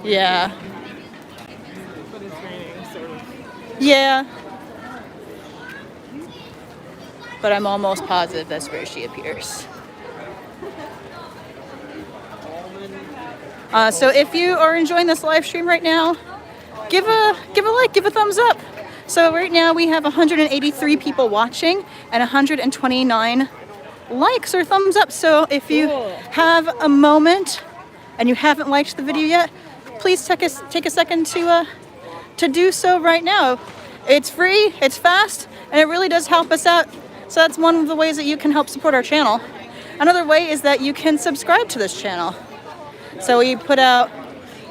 A: yeah.
B: But it's raining, sort of.
A: Yeah. But I'm almost positive that's where she appears. So if you are enjoying this live stream right now, give a like, give a thumbs up. So right now we have 183 people watching and 129 likes or thumbs up. So if you have a moment and you haven't liked the video yet, please take a second to do so right now. It's free, it's fast, and it really does help us out. So that's one of the ways that you can help support our channel. Another way is that you can subscribe to this channel. So we put out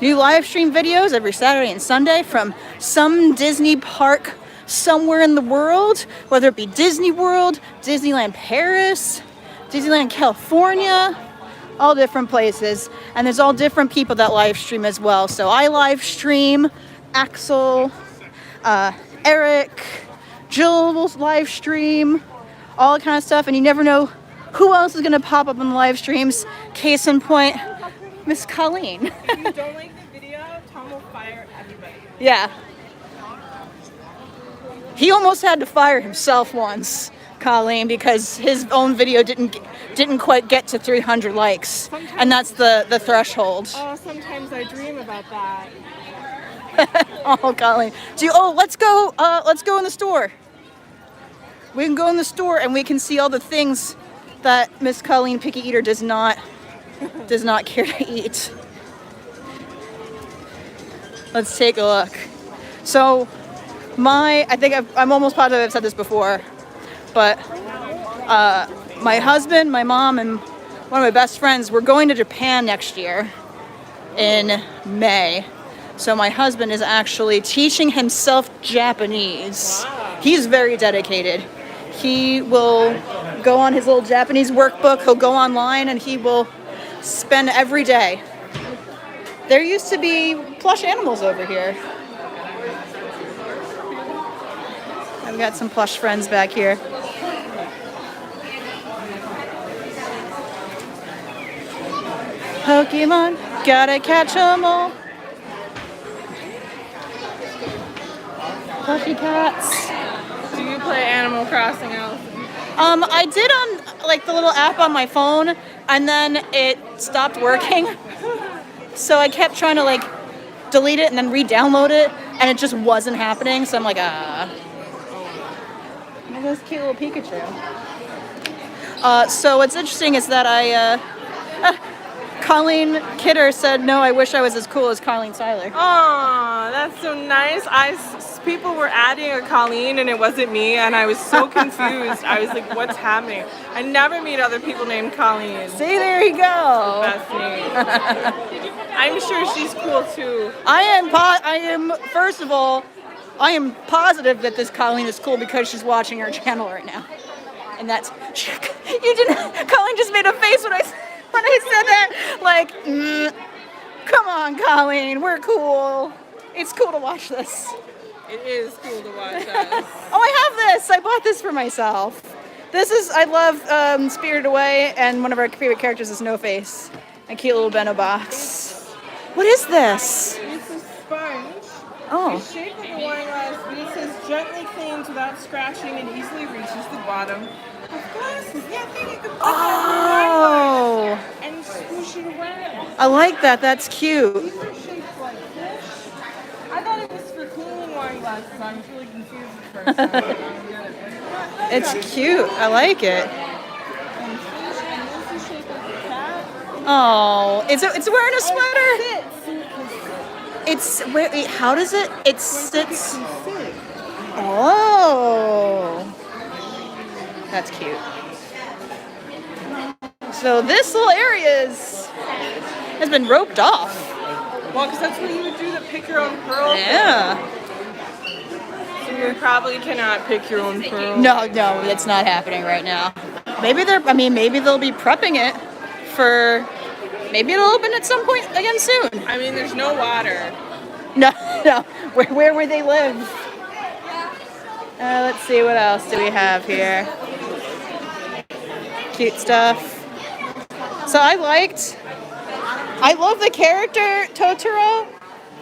A: new live stream videos every Saturday and Sunday from some Disney park somewhere in the world, whether it be Disney World, Disneyland Paris, Disneyland California, all different places. And there's all different people that live stream as well. So I live stream, Axel, Eric, Jill will live stream, all that kind of stuff. And you never know who else is going to pop up in the live streams. Case in point, Miss Colleen.
B: If you don't like the video, Tom will fire everybody.
A: Yeah. He almost had to fire himself once, Colleen, because his own video didn't quite get to 300 likes, and that's the threshold.
B: Oh, sometimes I dream about that.
A: Oh, Colleen. Let's go in the store. We can go in the store and we can see all the things that Miss Colleen Picky Eater does not care to eat. Let's take a look. So I'm almost positive I've said this before, but my husband, my mom, and one of my best friends, we're going to Japan next year in May. So my husband is actually teaching himself Japanese.
B: Wow.
A: He's very dedicated. He will go on his little Japanese workbook, he'll go online, and he will spend every day. There used to be plush animals over here. I've got some plush friends back here. Pokemon, gotta catch 'em all. Plushy cats.
B: Do you play Animal Crossing, Alison?
A: I did on like the little app on my phone, and then it stopped working. So I kept trying to like delete it and then re-download it, and it just wasn't happening. So I'm like, Look at this cute little Pikachu. So what's interesting is that Colleen Kidder said, no, I wish I was as cool as Colleen Seiler.
B: Oh, that's so nice. People were adding a Colleen and it wasn't me, and I was so confused. I was like, what's happening? I never meet other people named Colleen.
A: See, there you go.
B: Best name. I'm sure she's cool too.
A: First of all, I am positive that this Colleen is cool because she's watching our channel right now. And that's, Colleen just made a face when I said that. Like, come on, Colleen, we're cool. It's cool to watch this.
B: It is cool to watch us.
A: Oh, I have this. I bought this for myself. I love Spirited Away, and one of our favorite characters is No Face. A cute little bento box. What is this?
B: It's a sponge.
A: Oh.
B: It's shaped like a wine glass, but it says gently clean hands without scratching and easily reaches the bottom of glasses. Yeah, I think you could put
A: Oh,
B: that and swoosh it around.
A: I like that. That's cute.
B: These are shaped like fish. I thought it was for cleaning wine glasses. I was really confused at first.
A: It's cute. I like it.
B: And fish, and this is shaped like a cat.
A: Oh, it's wearing a sweater.
B: It sits so it can sit.
A: It's wait, how does it? It
B: So it
A: sits.
B: can sit.
A: Oh, that's cute. So this little area has been roped off.
B: Well, because that's what you would do to pick your own pearl.
A: Yeah.
B: So you probably cannot pick your own pearl.
A: No, that's not happening right now. Maybe they'll be prepping it for. Maybe it'll open at some point again soon.
B: I mean, there's no water.
A: No. Where would they live? Let's see, what else do we have here? Cute stuff. So I love the character Totoro.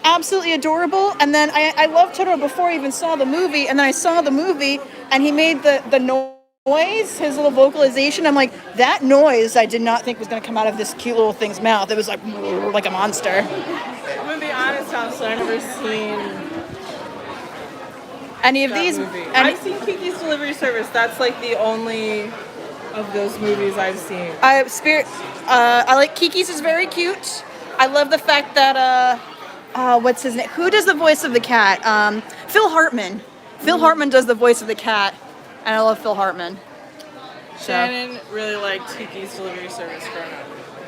A: Absolutely adorable. And then I loved Totoro before I even saw the movie. And then I saw the movie and he made the noise, his little vocalization. I'm like, that noise I did not think was going to come out of this cute little thing's mouth. It was like a monster.
B: I'm going to be honest, Alison, I've never seen
A: Any of
B: that
A: these?
B: movie. I've seen Kiki's Delivery Service. That's like the only of those movies I've seen.
A: I like Kiki's is very cute. I love the fact that what's his name? Who does the voice of the cat? Phil Hartman. Phil Hartman does the voice of the cat, and I love Phil Hartman. So,
B: Shannon really liked Kiki's Delivery Service growing up.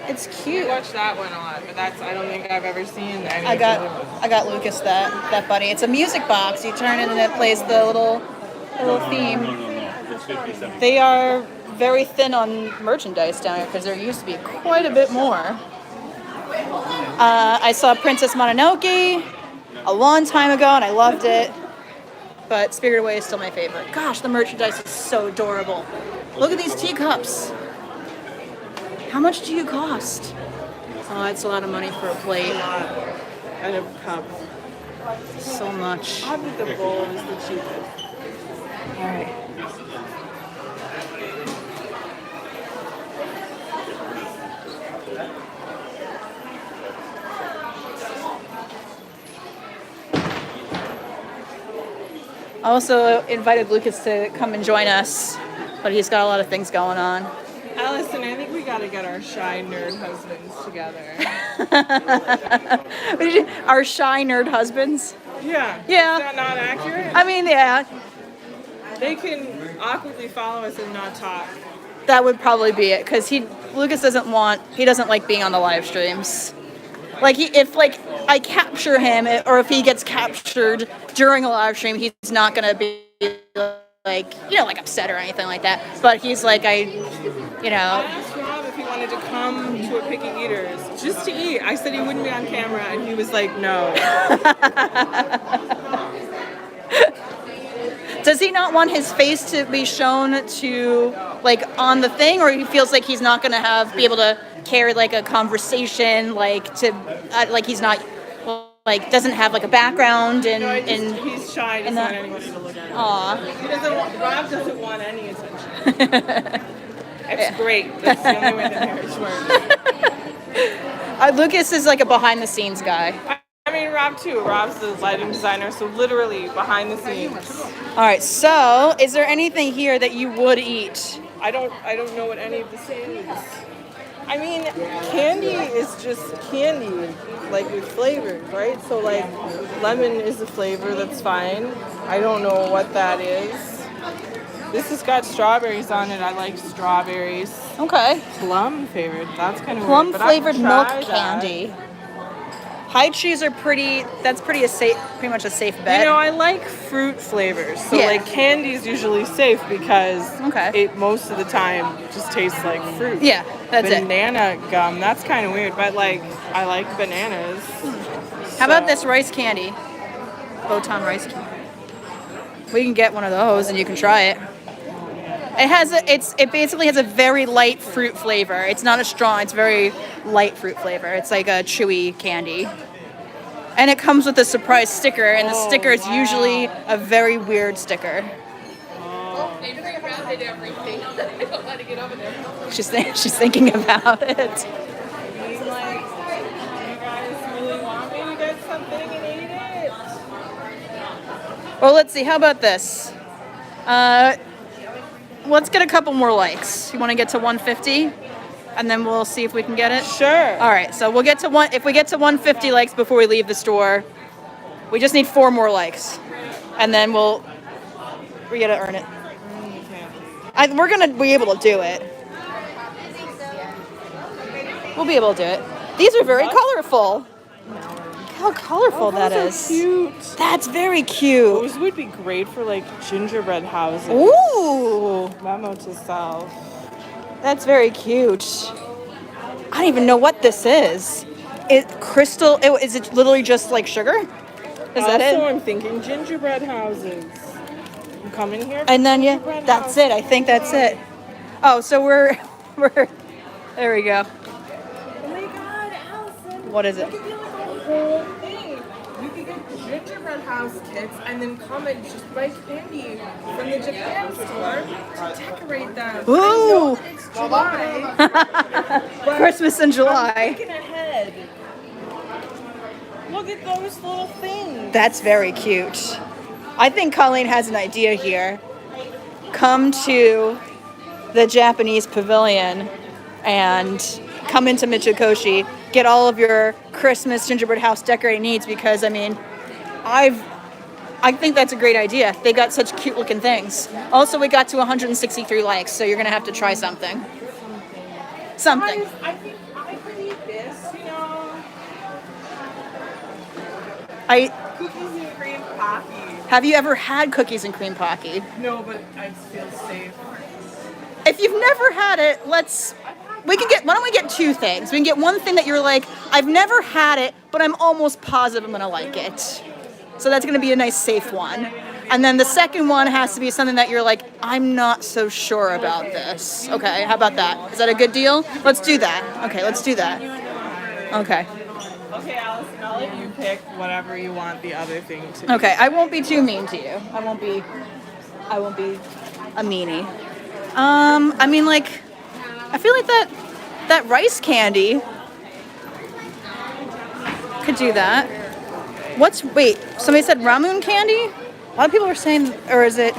A: it's
B: We
A: cute.
B: watched that one a lot, but I don't think I've ever seen any
A: I
B: of the other ones.
A: got Lucas that bunny. It's a music box. You turn it and it plays the little theme.
E: No. It's 57.
A: They are very thin on merchandise down here because there used to be quite a bit more. I saw Princess Mononoke a long time ago and I loved it. But Spirited Away is still my favorite. Gosh, the merchandise is so adorable. Look at these teacups. How much do you cost? Oh, it's a lot of money for a plate.
B: And a cup.
A: So much.
B: I think the bowl is the cheapest.
A: All right. I also invited Lucas to come and join us, but he's got a lot of things going on.
B: Alison, I think we gotta get our shy nerd husbands together.
A: Our shy nerd husbands.
B: Yeah.
A: Yeah.
B: Is that not accurate?
A: I mean, yeah,
B: They can awkwardly follow us and not talk.
A: that would probably be it. Because Lucas doesn't like being on the live streams. Like if I capture him, or if he gets captured during a live stream, he's not gonna be like upset or anything like that. But he's like,
B: I asked Rob if he wanted to come to a Picky Eaters just to eat. I said he wouldn't be on camera, and he was like, no.
A: Does he not want his face to be shown to on the thing, or he feels like he's not gonna be able to carry a conversation he's not doesn't have a background
B: No,
A: and
B: he's shy. He doesn't want anybody to look at him.
A: aw.
B: Rob doesn't want any attention. It's great. That's the only way that marriage works.
A: Lucas is a behind the scenes guy.
B: I mean, Rob too. Rob's the lighting designer, so literally behind the scenes.
A: All right, so is there anything here that you would eat?
B: I don't know what any of this is. I mean, candy is just candy, with flavors, right? So lemon is a flavor, that's fine. I don't know what that is. This has got strawberries on it. I like strawberries.
A: Okay.
B: Plum flavored. That's kind of
A: Plum
B: weird, but I
A: flavored
B: could
A: milk
B: try that.
A: candy. High cheese are pretty much a safe bet.
B: I like fruit flavors. So
A: Yeah.
B: candy is usually safe because
A: Okay.
B: it most of the time just tastes like fruit.
A: Yeah, that's it.
B: Banana gum, that's kind of weird, but I like bananas.
A: How about this rice candy? Botan rice candy. We can get one of those and you can try it. It basically has a very light fruit flavor. It's not a strong, it's very light fruit flavor. It's like a chewy candy. And it comes with a surprise sticker, and the sticker is usually a very weird sticker.
B: Maybe they rounded everything. I don't know how to get over there.
A: She's thinking about it.
B: Being like, you guys really want me to get something and eat it?
A: Well, let's see. How about this? Let's get a couple more likes. You want to get to 150? And then we'll see if we can get it?
B: Sure.
A: All right, so we'll get to if we get to 150 likes before we leave the store, we just need 4 more likes. And then we gotta earn it. We're gonna be able to do it. We'll be able to do it. These are very colorful. How colorful that is.
B: Cute.
A: That's very cute.
B: Those would be great for like gingerbread houses.
A: Ooh,
B: Memo to self.
A: that's very cute. I don't even know what this is. Crystal? Is it literally just like sugar? Is that it?
B: Also, I'm thinking gingerbread houses. I'm coming here.
A: And then
B: Gingerbread
A: that's
B: house.
A: it. I think that's it. Oh, so we're there we go.
B: Oh my God, Allison.
A: What is it?
B: Look at the whole thing. You could get gingerbread house kits and then come and just buy candy from the Japan store to decorate them.
A: Ooh.
B: I know that it's July. but
A: Christmas in
B: I'm
A: July.
B: thinking ahead. Look at those little things.
A: That's very cute. I think Colleen has an idea here. Come to the Japanese pavilion and come into Michikoshi, get all of your Christmas gingerbread house decorating needs, because I mean, I think that's a great idea. They got such cute looking things. Also, we got to 163 likes, so you're gonna have to try something. Something.
B: Guys, I think I could eat this, you know. Cookies and cream pocky.
A: Have you ever had cookies and cream pocky?
B: No, but I feel safe.
A: If you've never had it, why don't we get 2 things? We can get one thing that you're like, I've never had it, but I'm almost positive I'm gonna like it. So that's gonna be a nice safe one. And then the second one has to be something that you're like, I'm not so sure about this. Okay, how about that? Is that a good deal? Let's do that. Okay, let's do that. Okay.
B: Okay, Allison, I'll let you pick whatever you want the other thing to be.
A: Okay, I won't be too mean to you. I won't be a meanie. I mean, like, I feel like that rice candy could do that. Wait, somebody said ramen candy? A lot of people are saying, or is it,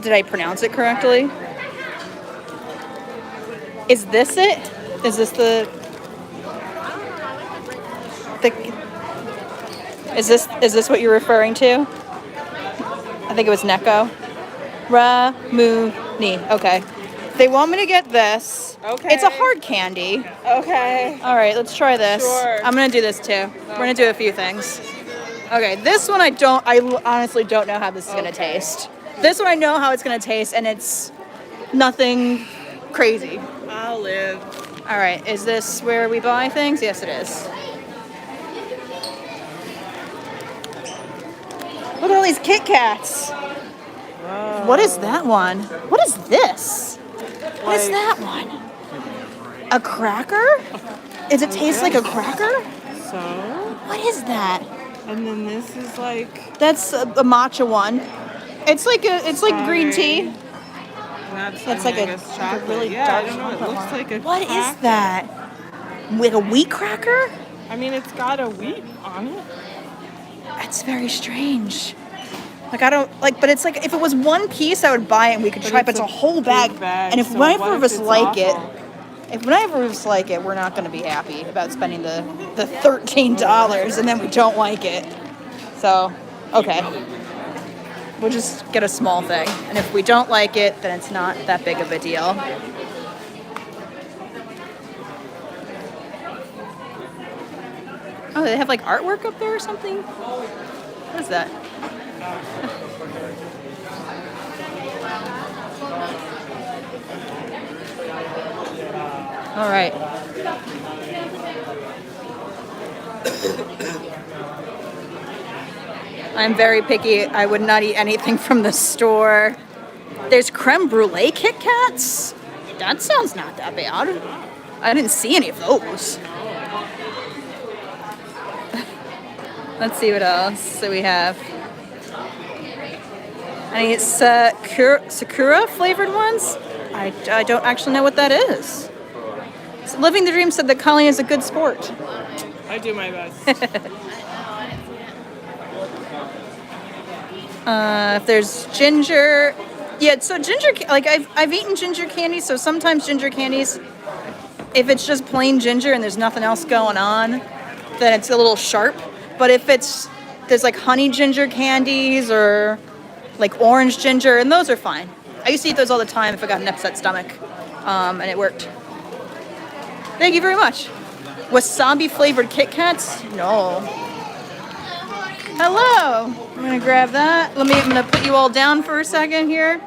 A: did I pronounce it correctly? Is this it? Is this is this what you're referring to? I think it was Neko. Ramuni. Okay. They want me to get this.
B: Okay.
A: It's a hard candy.
B: Okay.
A: All right, let's try this.
B: Sure.
A: I'm gonna do this too. We're gonna do a few things. Okay, this one I honestly don't know how this is gonna taste. This one I know how it's gonna taste, and it's nothing crazy.
B: I'll live.
A: All right, is this where we buy things? Yes, it is. Look at all these Kit Kats.
B: Wow.
A: What is that one? What is this? What is
B: Like-
A: that one? A cracker? Does it taste like a cracker?
B: So,
A: What is that?
B: and then this is like
A: That's a matcha one. It's like green tea.
B: that's
A: It's
B: like
A: like
B: I
A: a-
B: guess
A: like a
B: chocolate.
A: really
B: yeah,
A: dark
B: I don't know. It
A: chocolate
B: looks
A: one.
B: like a
A: What is
B: cracker.
A: that? With a wheat cracker?
B: I mean, it's got a wheat on it.
A: That's very strange. Like I don't like, but it's like if it was one piece, I would buy it and we could
B: But
A: try. But
B: it's
A: it's a
B: a
A: whole
B: big
A: bag.
B: bag,
A: And if
B: so
A: neither
B: what
A: of
B: if
A: us
B: it's
A: like it,
B: awful?
A: if neither of us like it, we're not going to be happy about spending the $13 and then we don't like it. So, okay, we'll just get a small thing. And if we don't like it, then it's not that big of a deal. Oh, they have like artwork up there or something? What is that? All right. I'm very picky. I would not eat anything from the store. There's creme brulee Kit Kats? That sounds not that bad. I didn't see any of those. Let's see what else we have. Any Sakura flavored ones? I don't actually know what that is. So Living the Dream said that Colleen is a good sport.
B: I do my best.
A: If there's ginger, yeah. So ginger, like I've eaten ginger candy. So sometimes ginger candies, if it's just plain ginger and there's nothing else going on, then it's a little sharp. But if there's like honey ginger candies or like orange ginger, and those are fine. I used to eat those all the time if I got an upset stomach, and it worked. Thank you very much. Wasabi flavored Kit Kats? No. Hello. I'm gonna grab that. I'm gonna put you all down for a second here.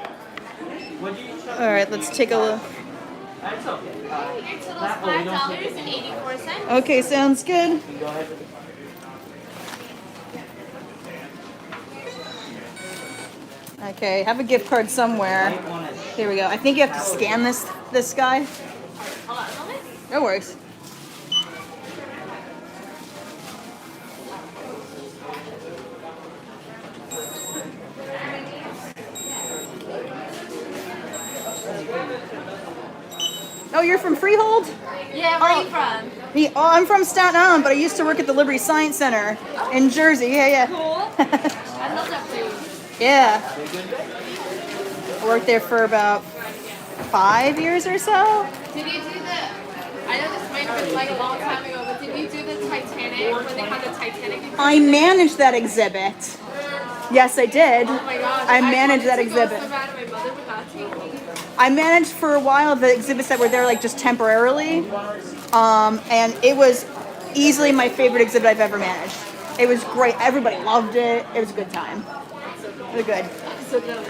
A: All right, let's take a look. Okay, sounds good. Okay, have a gift card somewhere. Here we go. I think you have to scan this guy. No worries. Oh, you're from Freehold?
H: Yeah, where are you from?
A: I'm from Staten Island, but I used to work at the Liberty Science Center in Jersey. Yeah.
H: Cool. I love that place.
A: Yeah. I worked there for about 5 years or so.
H: Did you do I know this might have been like a long time ago, but did you do the Titanic, when they had the Titanic exhibit?
A: I managed that exhibit. Yes, I did.
H: Oh my gosh.
A: I managed that exhibit.
H: So bad, my mother would not take me.
A: I managed for a while the exhibits that were there like just temporarily. And it was easily my favorite exhibit I've ever managed. It was great. Everybody loved it. It was a good time. It was good.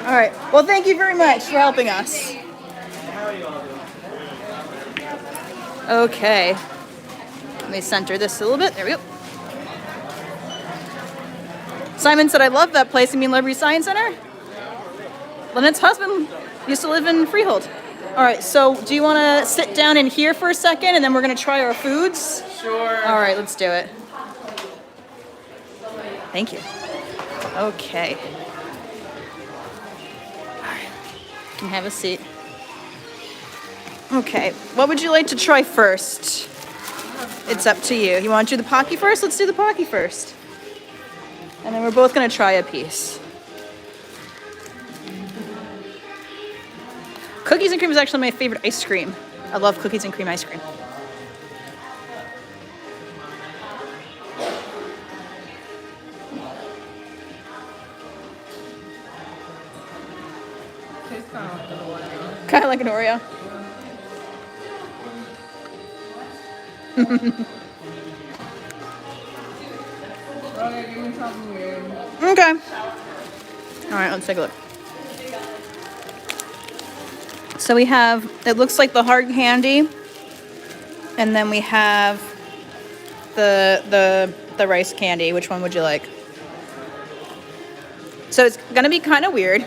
A: All right. Well, thank you very much for helping us. Okay. Let me center this a little bit. There we go. Simon said, I love that place. You mean Liberty Science Center? Lynette's husband used to live in Freehold. All right, so do you want to sit down in here for a second and then we're going to try our foods?
B: Sure.
A: All right, let's do it. Thank you. Okay. All right. You can have a seat. Okay, what would you like to try first? It's up to you. You want to do the Pocky first? Let's do the Pocky first. And then we're both going to try a piece. Cookies and cream is actually my favorite ice cream. I love cookies and cream ice cream. Kind of like an Oreo. Okay. All right, let's take a look. So we have, it looks like the hard candy, and then we have the rice candy. Which one would you like? So it's gonna be kind of weird.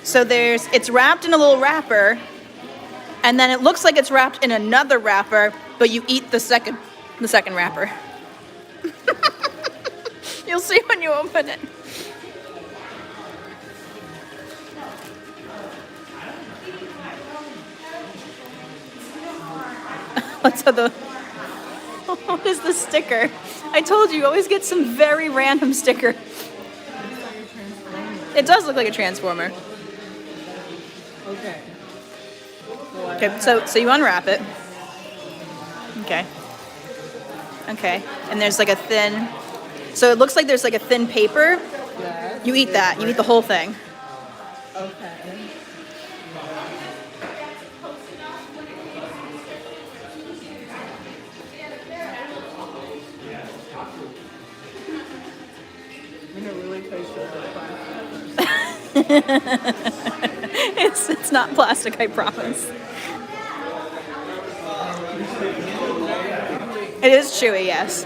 A: So it's wrapped in a little wrapper, and then it looks like it's wrapped in another wrapper, but you eat the second wrapper. You'll see when you open it. What is the sticker? I told you, always get some very random sticker. It does look like a transformer.
B: Okay.
A: Okay, so you unwrap it. Okay. Okay, and there's like a thin, so it looks like there's like a thin paper.
B: Yes.
A: You eat that, you eat the whole thing.
B: Okay. I'm gonna really taste
A: It's not plastic, I promise. It is chewy, yes.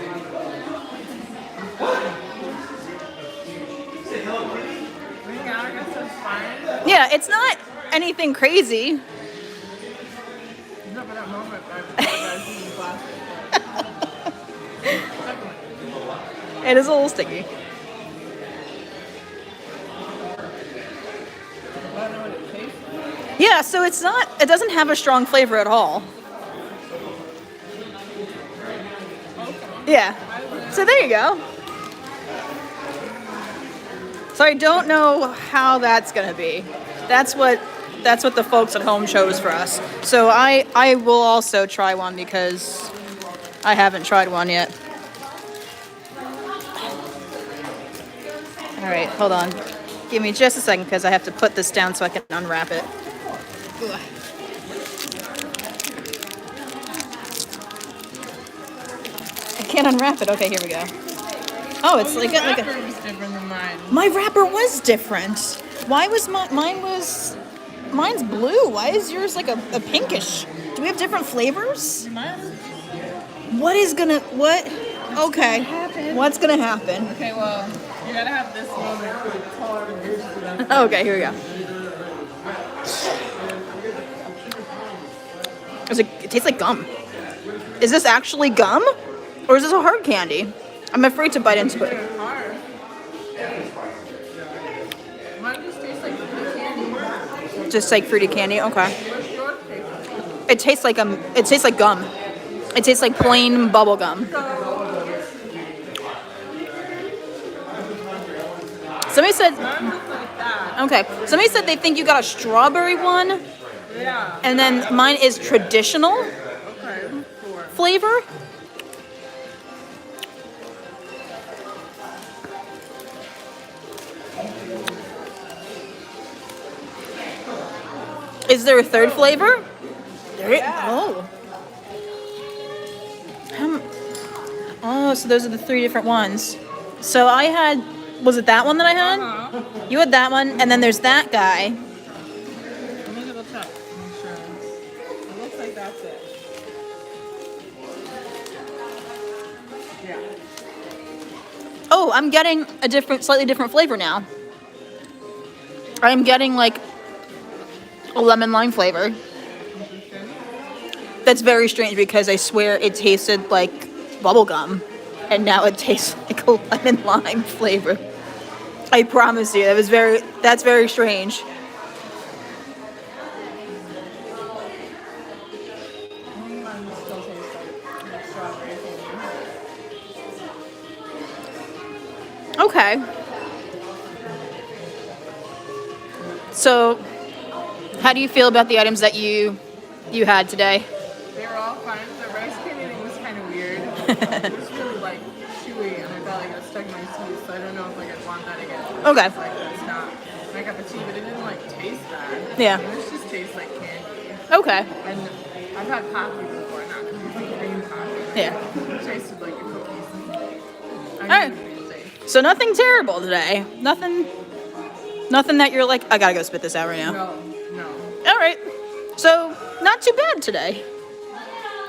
A: Yeah, it's not anything crazy. It is a little sticky. Yeah, so it doesn't have a strong flavor at all. Yeah. So there you go. So I don't know how that's gonna be. That's what the folks at home chose for us. So I will also try one because I haven't tried one yet. All right, hold on. Give me just a second because I have to put this down so I can unwrap it. Ugh. I can't unwrap it. Okay, here we go. Oh, it's like a.
B: was different than mine.
A: My wrapper was different. Why was mine's blue? Why is yours like a pinkish? Do we have different flavors? What? Okay. What's gonna happen?
B: Okay, well, you gotta have this moment.
A: Okay, here we go. It tastes like gum. Is this actually gum? Or is this a hard candy? I'm afraid to bite into it.
B: Mine just tastes like fruity candy.
A: Just like fruity candy? Okay. It tastes like gum. It tastes like plain bubble gum. Somebody said, okay, somebody said they think you got a strawberry one.
B: Yeah.
A: And then mine is traditional flavor. Is there a third flavor? Oh. Oh, so those are the 3 different ones. So I had, was it that one that I had?
B: Uh-huh.
A: You had that one, and then there's that guy.
B: Let me double check. Make sure. It looks like that's it. Yeah.
A: Oh, I'm getting a slightly different flavor now. I'm getting like a lemon lime flavor. That's very strange because I swear it tasted like bubble gum, and now it tastes like a lemon lime flavor. I promise you, that's very strange. Okay. So, how do you feel about the items that you had today?
B: They were all fine. The rice candy thing was kind of weird. It was really like chewy, and I felt like it was stuck in my teeth. So I don't know if like I'd want that again.
A: Okay.
B: It's like that's not my cup of tea, but it didn't like taste bad.
A: Yeah.
B: This just tastes like candy.
A: Okay.
B: And I've had coffee before, not completely green coffee.
A: Yeah.
B: It tasted like a cookies.
A: Alright. So nothing terrible today. Nothing that you're like, I gotta go spit this out right now.
B: No.
A: All right. So not too bad today.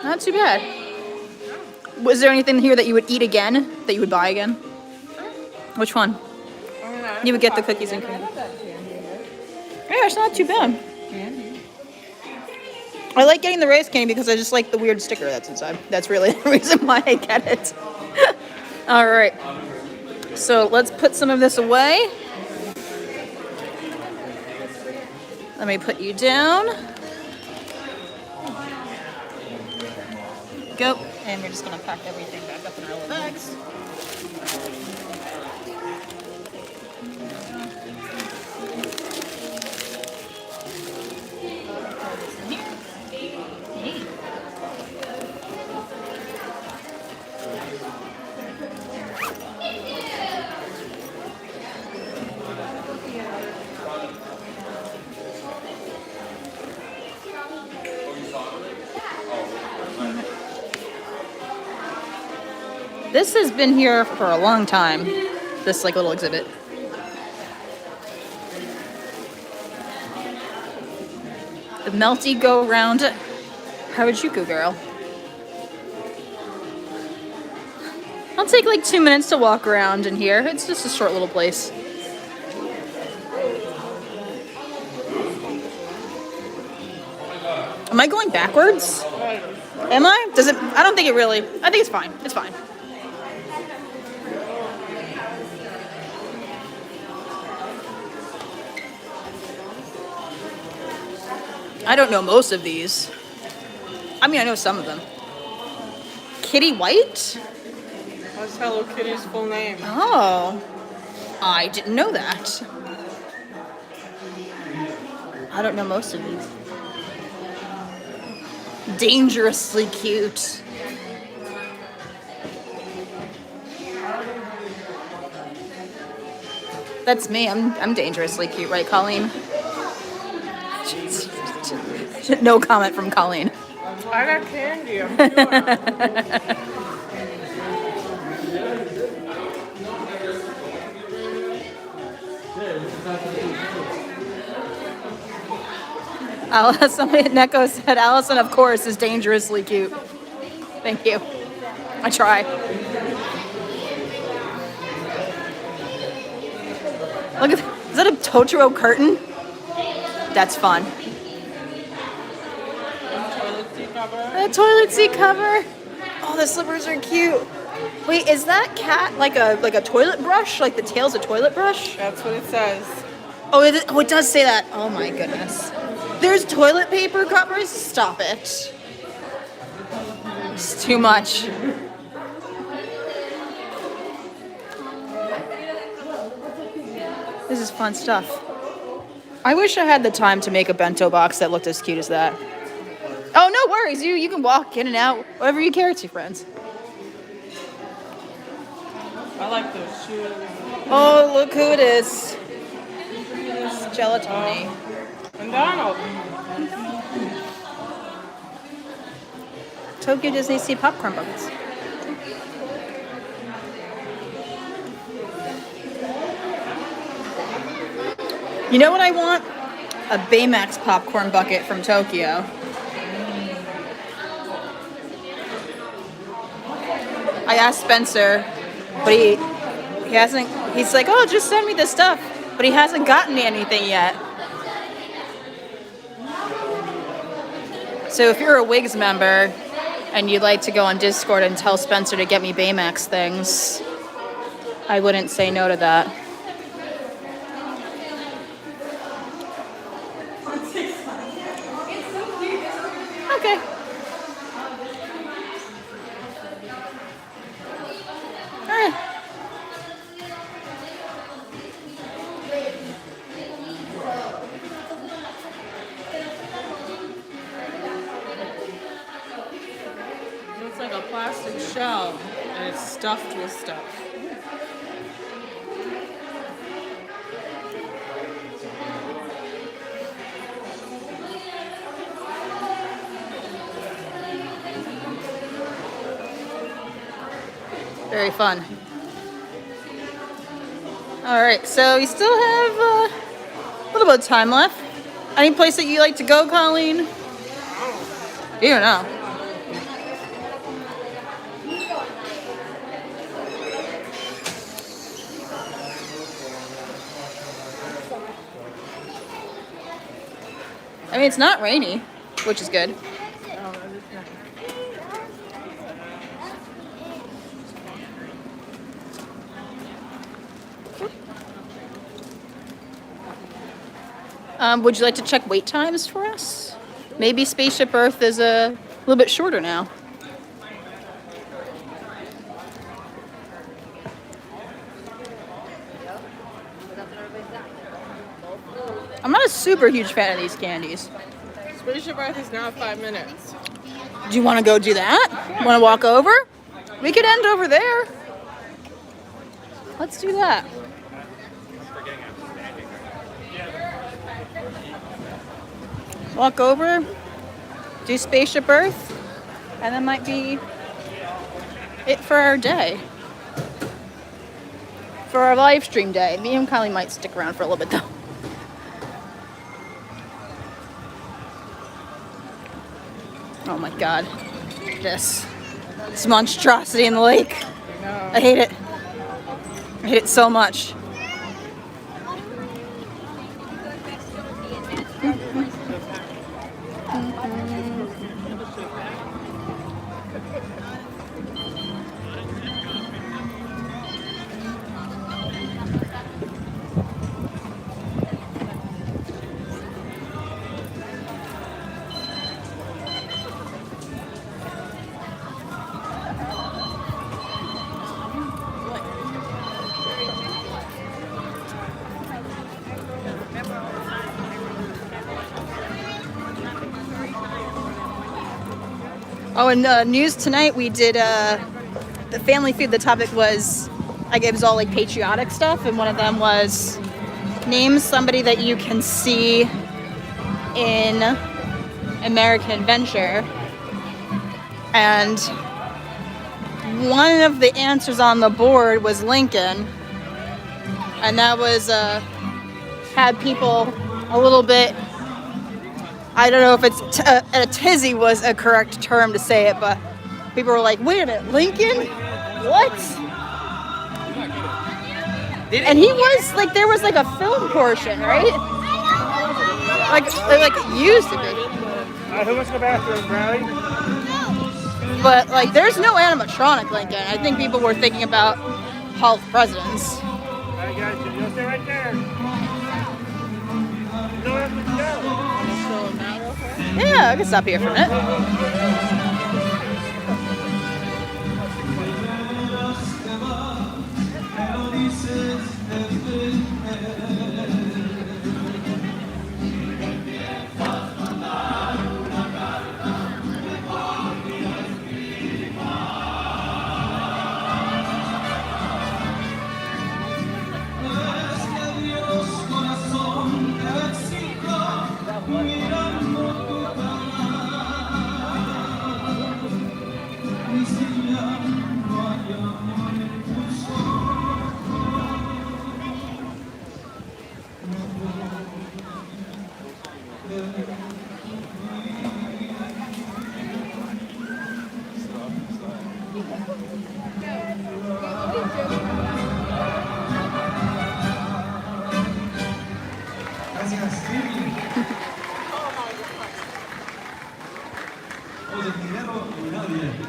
A: Not too bad. Was there anything here that you would eat again? That you would buy again? Which one? You would get the cookies and cream. Yeah, it's not too bad. I like getting the rice candy because I just like the weird sticker that's inside. That's really the reason why I get it. All right. So let's put some of this away. Let me put you down. Go. And we're just gonna pack everything back up in our little bags. This has been here for a long time, this like little exhibit. The melty go round Harajuku girl. I'll take like 2 minutes to walk around in here. It's just a short little place. Am I going backwards? Am I? Does it? I don't think it really. I think it's fine. It's fine. I don't know most of these. I mean, I know some of them. Kitty White?
B: What's Hello Kitty's full name?
A: Oh, I didn't know that. I don't know most of these. Dangerously cute. That's me. I'm dangerously cute, right, Colleen? No comment from Colleen.
B: I got candy. I'm sure.
A: Somebody at Neko said Alison, of course, is dangerously cute. Thank you. I try. Look at, is that a Totoro curtain? That's fun. A toilet seat cover. Oh, the slippers are cute. Wait, is that cat like a toilet brush? Like the tail's a toilet brush?
B: That's what it says.
A: Oh, it does say that. Oh my goodness. There's toilet paper covers? Stop it. It's too much. This is fun stuff. I wish I had the time to make a bento box that looked as cute as that. Oh, no worries. You can walk in and out, whatever you care to, friends.
B: I like those shoes.
A: Oh, look who it is. It's Gelatoni.
B: And Donald.
A: Tokyo Disney Sea popcorn buckets. You know what I want? A Baymax popcorn bucket from Tokyo. I asked Spencer, but he hasn't, he's like, oh, just send me the stuff. But he hasn't gotten me anything yet. So if you're a WIGS member and you'd like to go on Discord and tell Spencer to get me Baymax things, I wouldn't say no to that. Okay.
B: It's like a plastic shell, and it's stuffed with stuff.
A: Very fun. All right, so we still have a little bit of time left. Any place that you like to go, Colleen? You don't know. I mean, it's not rainy, which is good. Would you like to check wait times for us? Maybe Spaceship Earth is a little bit shorter now. I'm not a super huge fan of these candies.
B: Spaceship Earth is now 5 minutes.
A: Do you want to go do that? Want to walk over? We could end over there. Let's do that. Walk over, do Spaceship Earth, and that might be it for our day. For our live stream day. Me and Kylie might stick around for a little bit though. Oh my god. This monstrosity in the lake. I hate it. I hate it so much. Oh, and news tonight we did the family feud. The topic was, it was all like patriotic stuff, and one of them was name somebody that you can see in American Adventure. And one of the answers on the board was Lincoln, and that was had people a little bit. I don't know if it's a tizzy was a correct term to say it, but people were like, "Wait a minute, Lincoln? What?" And he was like, there was like a film portion, right? Like it used to be.
E: Who wants to go bathroom, Brownie?
A: But like, there's no animatronic Lincoln. I think people were thinking about Hall of Presidents.
E: I got you. You'll stay right there. You know where to go.
A: Yeah, I can stop here for a minute.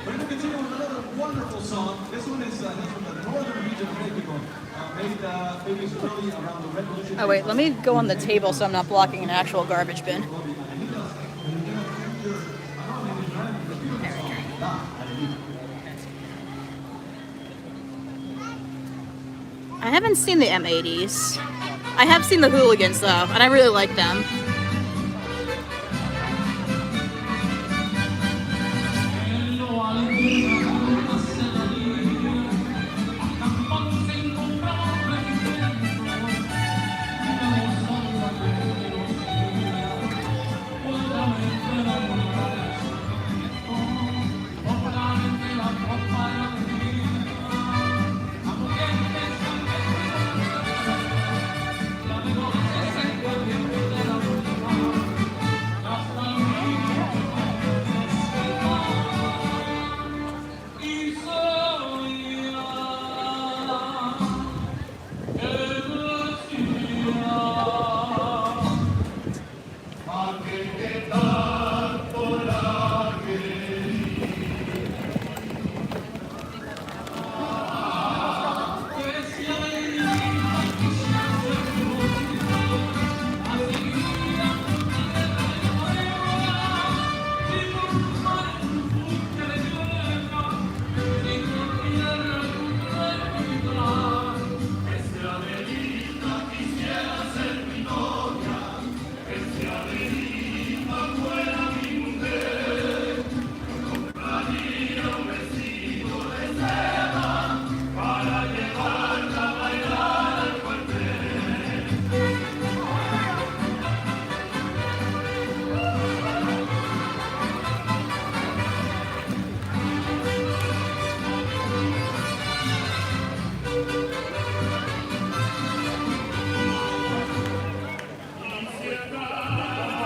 I: We're going to continue with another wonderful song. This one is from the northern region of Mexico. Maybe it's early around the revolution.
A: Oh wait, let me go on the table so I'm not blocking an actual garbage bin. I haven't seen the M80s. I have seen the Hooligans though, and I really like them.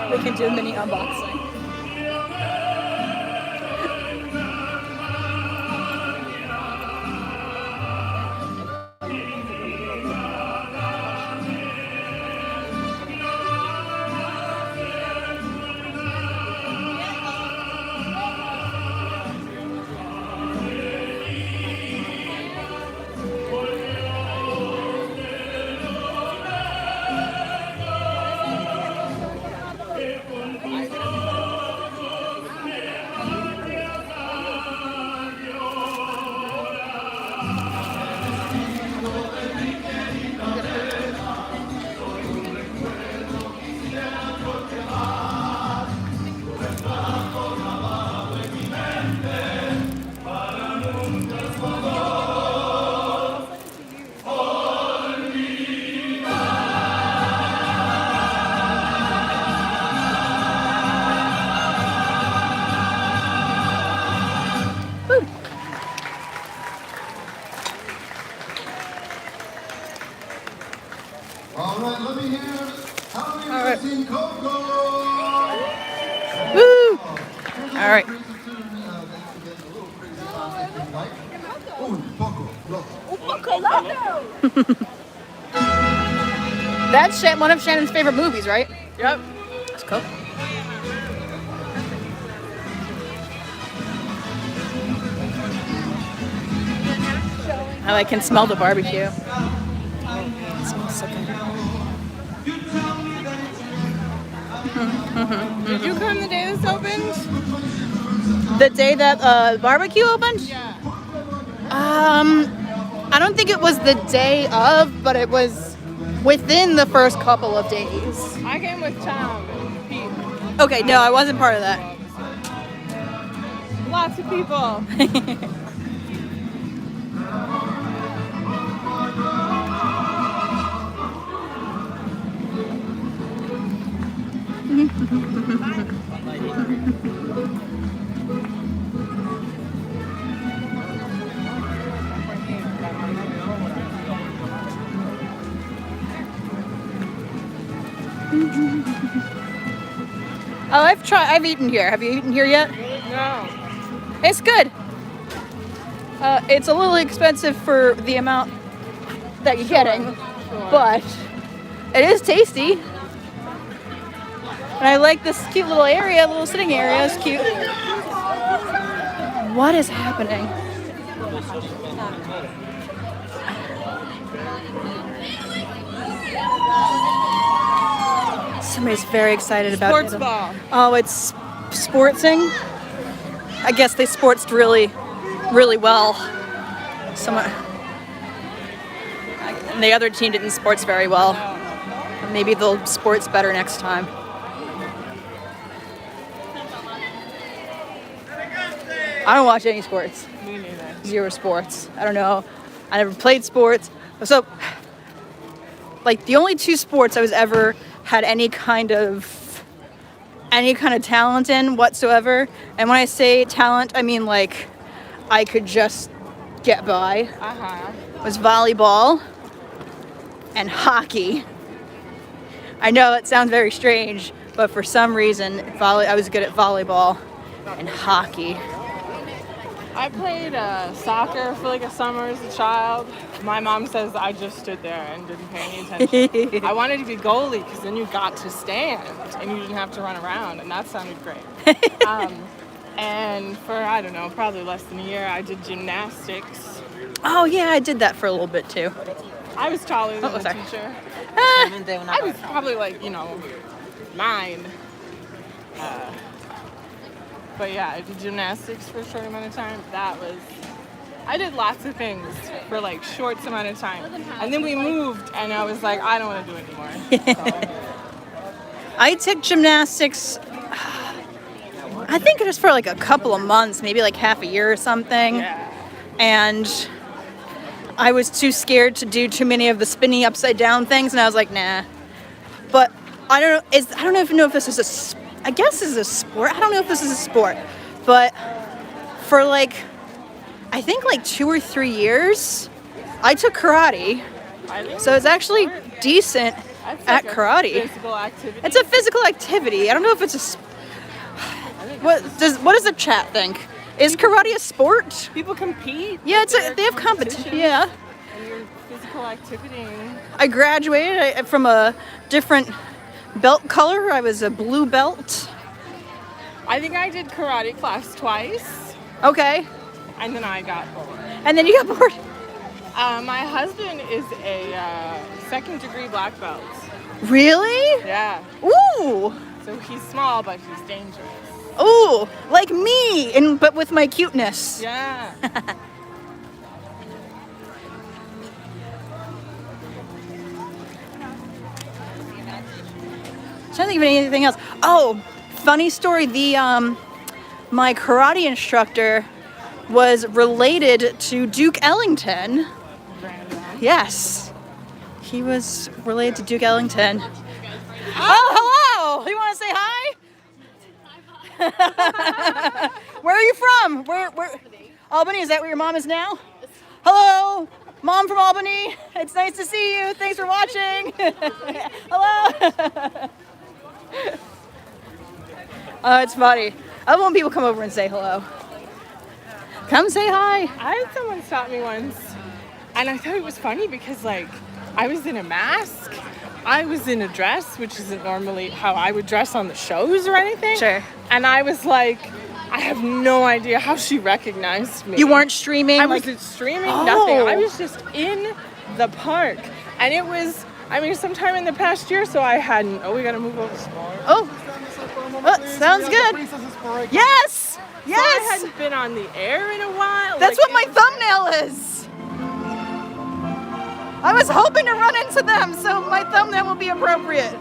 A: We can do a mini unboxing. it. Woo! All right. That's one of Shannon's favorite movies, right?
B: Yep.
A: That's cool. Oh, I can smell the barbecue. It smells so good.
B: Did you come the day this opened?
A: The day that barbecue opened?
B: Yeah.
A: I don't think it was the day of, but it was within the first couple of days.
B: I came with Tom and Pete.
A: Okay, no, I wasn't part of that.
B: Lots of people.
A: Oh, I've eaten here. Have you eaten here yet?
B: No.
A: It's good. It's a little expensive for the amount that you're getting, but it is tasty. And I like this cute little area, little sitting area. It's cute. What is happening? Somebody's very excited about
B: Sports
A: it.
B: ball.
A: Oh, it's sportsing. I guess they sportsed really, really well. And the other team didn't sports very well. Maybe they'll sports better next time. I don't watch any sports.
B: Me neither.
A: Zero sports. I don't know. I never played sports. So, like, the only two sports I was ever had any kind of talent in whatsoever. And when I say talent, I mean like I could just get by. Was volleyball and hockey. I know it sounds very strange, but for some reason I was good at volleyball and hockey.
B: I played soccer for like a summer as a child. My mom says I just stood there and didn't pay any attention. I wanted to be goalie because then you got to stand and you didn't have to run around, and that sounded great. And for, I don't know, probably less than a year, I did gymnastics.
A: Oh yeah, I did that for a little bit too.
B: I was taller than the
A: sorry.
B: teacher. I was probably like, 9. But yeah, I did gymnastics for a short amount of time. I did lots of things for like short amount of time. And then we moved and I was like, I don't want to do it anymore. So.
A: I took gymnastics, I think it was for like a couple of months, maybe like half a year or something.
B: Yeah.
A: And I was too scared to do too many of the spinny upside down things, and I was like, nah. But I don't know if this is I guess this is a sport. I don't know if this is a sport, but for like, I think like 2 or 3 years, I took karate. So it's actually decent at karate.
B: Physical activity.
A: It's a physical activity. I don't know if it's what does the chat think? Is karate a sport?
B: People compete.
A: Yeah, they have competition. Yeah.
B: And your physical activity.
A: I graduated from a different belt color. I was a blue belt.
B: I think I did karate class twice.
A: Okay.
B: And then I got bored.
A: And then you got bored?
B: My husband is a 2nd degree black belt.
A: Really?
B: Yeah.
A: Ooh.
B: So he's small, but he's dangerous.
A: Ooh, like me, but with my cuteness.
B: Yeah.
A: I'm trying to think of anything else. Oh, funny story. My karate instructor was related to Duke Ellington. Yes, he was related to Duke Ellington. Oh, hello! You want to say hi? Where are you from? Where? Albany? Is that where your mom is now? Hello, Mom from Albany. It's nice to see you. Thanks for watching. Hello. Oh, it's funny. I love when people come over and say hello. Come say hi.
B: I had someone stop me once, and I thought it was funny because, like, I was in a mask, I was in a dress, which isn't normally how I would dress on the shows or anything.
A: Sure.
B: And I was like, I have no idea how she recognized me.
A: You weren't streaming?
B: I wasn't streaming, nothing. I was just in the park. And it was, I mean, sometime in the past year, so I hadn't. Oh, we gotta move over.
A: Oh, sounds good. Yes!
B: So I
A: Yes!
B: hadn't been on the air in a while.
A: That's
B: like,
A: what my thumbnail is. I was hoping to run into them, so my thumbnail will be appropriate.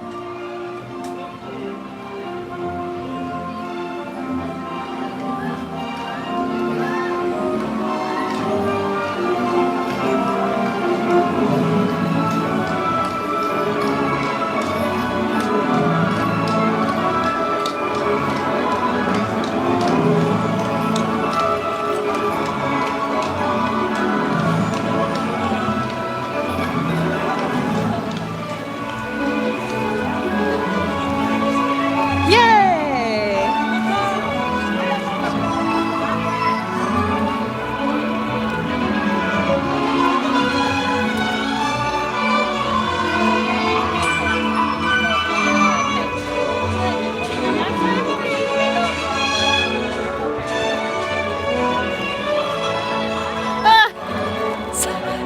A: Yay!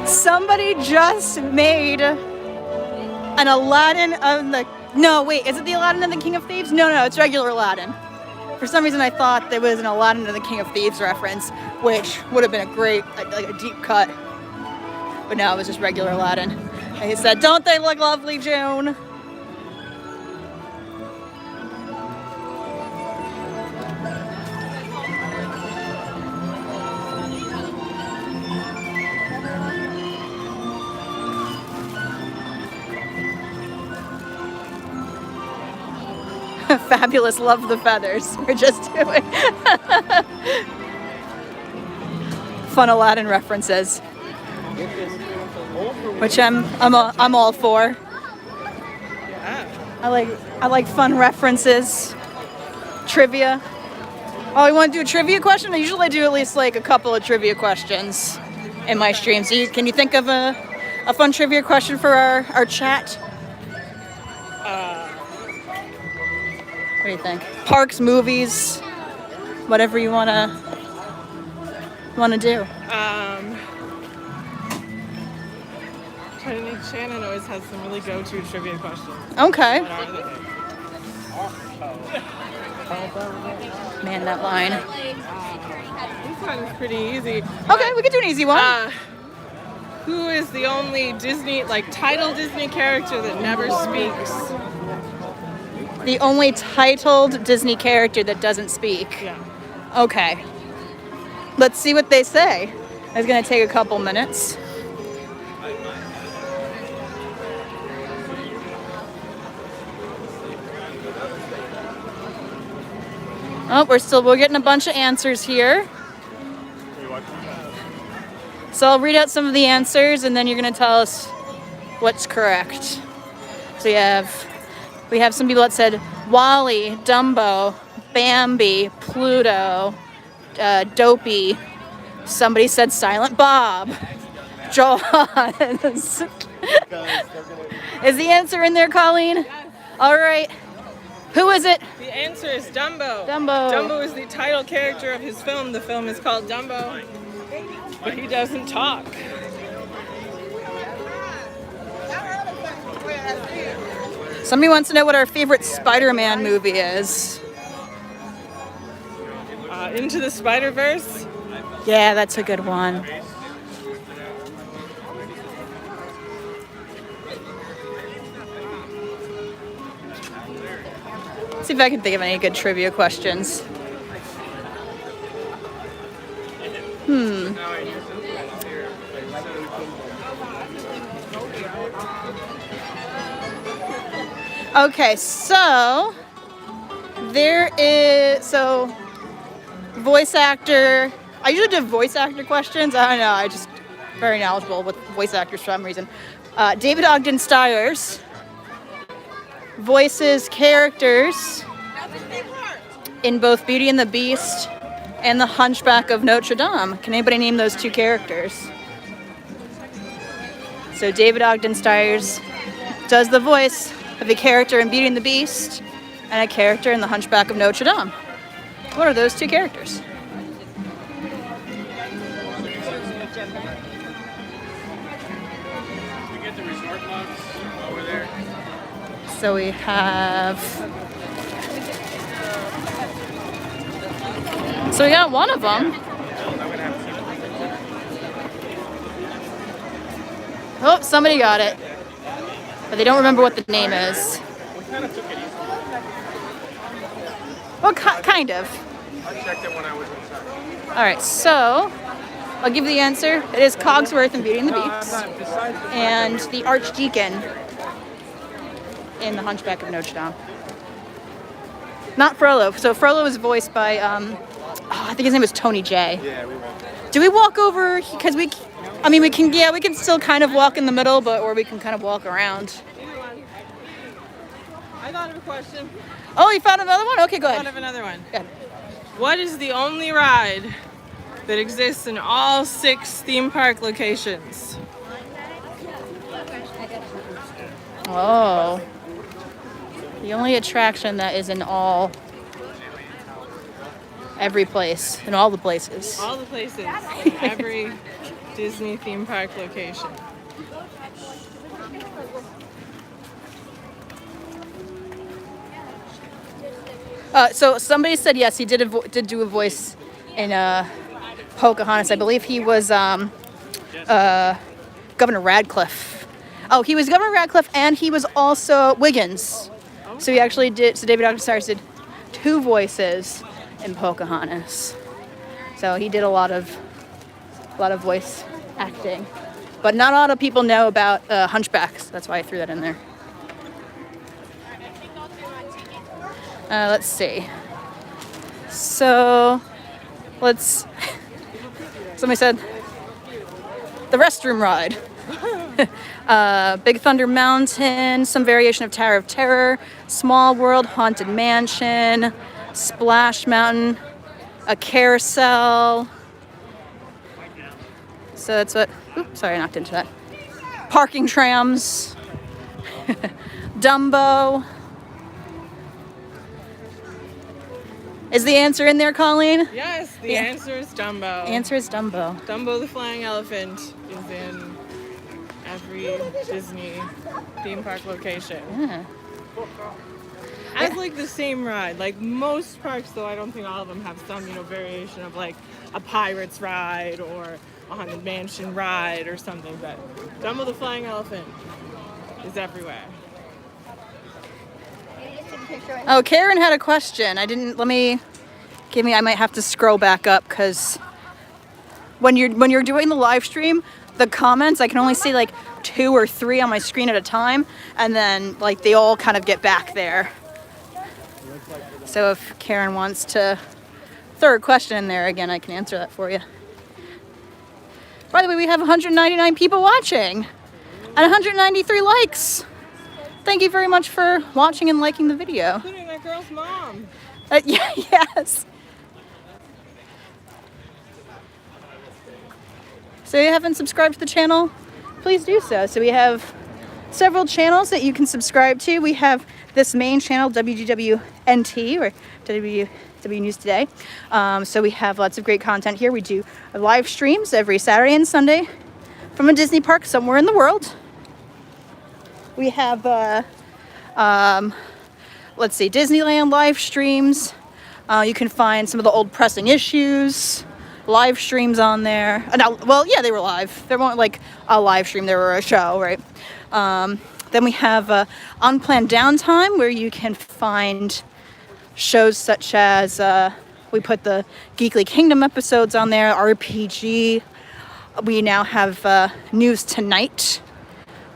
A: Somebody just made an Aladdin of the... No, wait, is it the Aladdin of the King of Thieves? No, it's regular Aladdin. For some reason I thought there was an Aladdin of the King of Thieves reference, which would have been a great, like a deep cut. But no, it was just regular Aladdin. And he said, "Don't they look lovely, June?" Fabulous, love the feathers. We're just doing fun Aladdin references, which I'm all for. I like fun references, trivia. Oh, you want to do a trivia question? I usually do at least like a couple of trivia questions in my streams. So can you think of a fun trivia question for our chat? What do you think? Parks, movies, whatever you wanna do.
B: Trying to think, Shannon always has some really go-to trivia questions.
A: Okay.
B: What are they?
A: Man, that line.
B: This one's pretty easy.
A: Okay, we can do an easy one.
B: Who is the only Disney, title Disney character that never speaks?
A: The only titled Disney character that doesn't speak.
B: Yeah.
A: Okay. Let's see what they say. It's gonna take a couple minutes. Oh, we're getting a bunch of answers here. So I'll read out some of the answers and then you're gonna tell us what's correct. So we have some people that said Wally, Dumbo, Bambi, Pluto, Dopey. Somebody said Silent Bob. Jaws. Is the answer in there, Colleen?
B: Yes.
A: All right. Who is it?
B: The answer is Dumbo.
A: Dumbo.
B: Dumbo is the title character of his film. The film is called Dumbo, but he doesn't talk.
A: Somebody wants to know what our favorite Spider-Man movie is.
B: Into the Spider-Verse.
A: Yeah, that's a good one. Let's see if I can think of any good trivia questions. Okay, so voice actor. I usually do voice actor questions. I don't know. I just very knowledgeable with voice actors for some reason. David Ogden Stiers voices characters in both Beauty and the Beast and The Hunchback of Notre Dame. Can anybody name those two characters? So David Ogden Stiers does the voice of a character in Beauty and the Beast and a character in The Hunchback of Notre Dame. What are those two characters? So we have... So we got one of them. Oh, somebody got it. But they don't remember what the name is. Well, kind of.
E: I checked it when I was inside.
A: Alright, so I'll give you the answer. It is Cogsworth in Beauty and the Beast. And the Archdeacon in The Hunchback of Notre Dame. Not Frollo. So Frollo was voiced by, I think his name was Tony J.
E: Yeah, we walked.
A: Do we walk over? Because we can still kind of walk in the middle, or we can kind of walk around.
B: I thought of a question.
A: Oh, you found another one? Okay, go
B: I
A: ahead.
B: thought of another one.
A: Good.
B: What is the only ride that exists in all 6 theme park locations?
A: Oh. The only attraction that is in every place, in all the places.
B: All the places in every Disney theme park location.
A: So somebody said yes, he did do a voice in Pocahontas. I believe he was Governor Radcliffe. Oh, he was Governor Radcliffe, and he was also Wiggins. So he actually did. So David Ogden Stiers did 2 voices in Pocahontas. So he did a lot of voice acting, but not a lot of people know about Hunchbacks. That's why I threw that in there. Let's see. So somebody said the restroom ride. Big Thunder Mountain, some variation of Tower of Terror, Small World, Haunted Mansion, Splash Mountain, a carousel. So that's what, oops, sorry, I knocked into that. Parking trams, Dumbo. Is the answer in there, Colleen?
B: Yes, the answer is Dumbo.
A: Answer is Dumbo.
B: Dumbo the Flying Elephant is in every Disney theme park location.
A: Yeah.
B: As like the same ride. Like most parks, though, I don't think all of them have some, variation of like a Pirates ride or a Haunted Mansion ride or something. But Dumbo the Flying Elephant is everywhere.
A: Oh, Karen had a question. I might have to scroll back up because when you're doing the live stream, the comments, I can only see like 2 or 3 on my screen at a time, and then like they all kind of get back there. So if Karen wants to throw a question in there again, I can answer that for you. By the way, we have 199 people watching and 193 likes. Thank you very much for watching and liking the video.
B: Including that girl's mom.
A: Yes. So if you haven't subscribed to the channel, please do so. So we have several channels that you can subscribe to. We have this main channel, WDWNT, or WDW News Today. So we have lots of great content here. We do live streams every Saturday and Sunday from a Disney park somewhere in the world. We have, let's see, Disneyland live streams. You can find some of the old pressing issues, live streams on there. Well, yeah, they were live. They weren't like a live stream, they were a show, right? Then we have Unplanned Downtime, where you can find shows such as, we put the Geekly Kingdom episodes on there, RPG. We now have News Tonight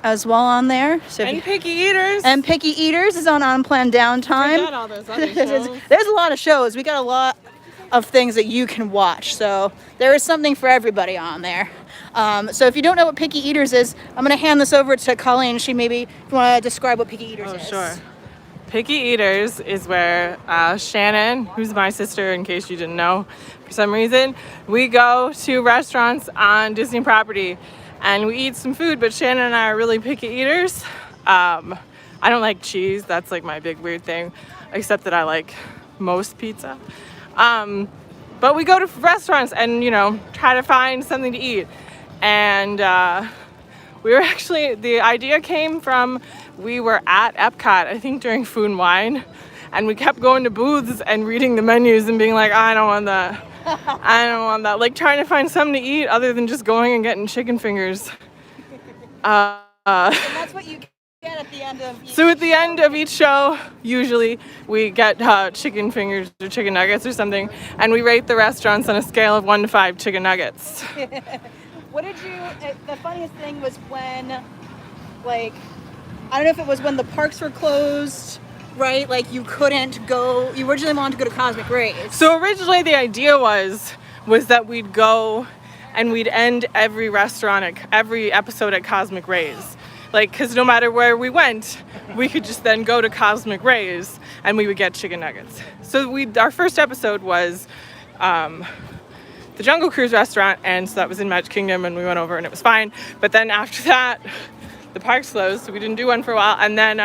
A: as well on there. So
B: and Picky Eaters.
A: And Picky Eaters is on Unplanned Downtime.
B: Forget all those other shows.
A: There's a lot of shows. We got a lot of things that you can watch. So there is something for everybody on there. So if you don't know what Picky Eaters is, I'm going to hand this over to Colleen. She maybe, if you want to describe what Picky Eaters is.
B: Sure. Picky Eaters is where Shannon, who's my sister in case you didn't know for some reason, we go to restaurants on Disney property and we eat some food, but Shannon and I are really picky eaters. I don't like cheese, that's like my big weird thing, except that I like most pizza. But we go to restaurants and, you know, try to find something to eat. And we were actually, the idea came from, we were at Epcot, I think during Food and Wine, and we kept going to booths and reading the menus and being like, I don't want that. I don't want that. Like trying to find something to eat other than just going and getting chicken fingers.
A: And that's what you get at the end of each
B: So at the end of each show, usually we get chicken fingers or chicken nuggets or something, and we rate the restaurants on a scale of 1 to 5 chicken nuggets.
A: What did you, the funniest thing was when, like, I don't know if it was when the parks were closed, right? Like you couldn't go, you originally wanted to go to Cosmic Rays.
B: So originally the idea was that we'd go and we'd end every episode at Cosmic Rays. Like, cause no matter where we went, we could just then go to Cosmic Rays and we would get chicken nuggets. So our first episode was the Jungle Cruise restaurant, and so that was in Magic Kingdom, and we went over and it was fine. But then after that, the parks closed, so we didn't do one for a while, and then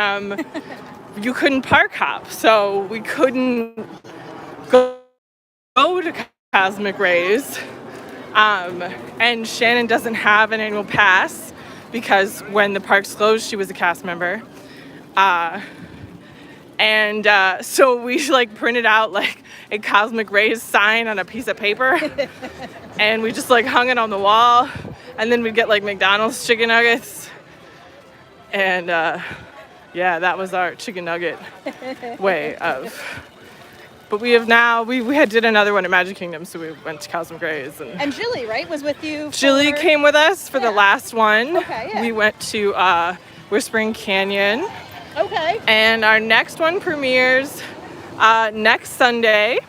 B: you couldn't park hop, so we couldn't go to Cosmic Rays. And Shannon doesn't have an annual pass because when the parks closed, she was a cast member. So we like printed out like a Cosmic Rays sign on a piece of paper and we just like hung it on the wall, and then we'd get like McDonald's chicken nuggets. And yeah, that was our chicken nugget way of. But we have now, we did another one at Magic Kingdom, so we went to Cosmic Rays. And
A: Jilly, right, was with you?
B: Jilly came with us for the last one.
A: Okay, yeah.
B: We went to Whispering Canyon.
A: Okay.
B: And our next one premieres next Sunday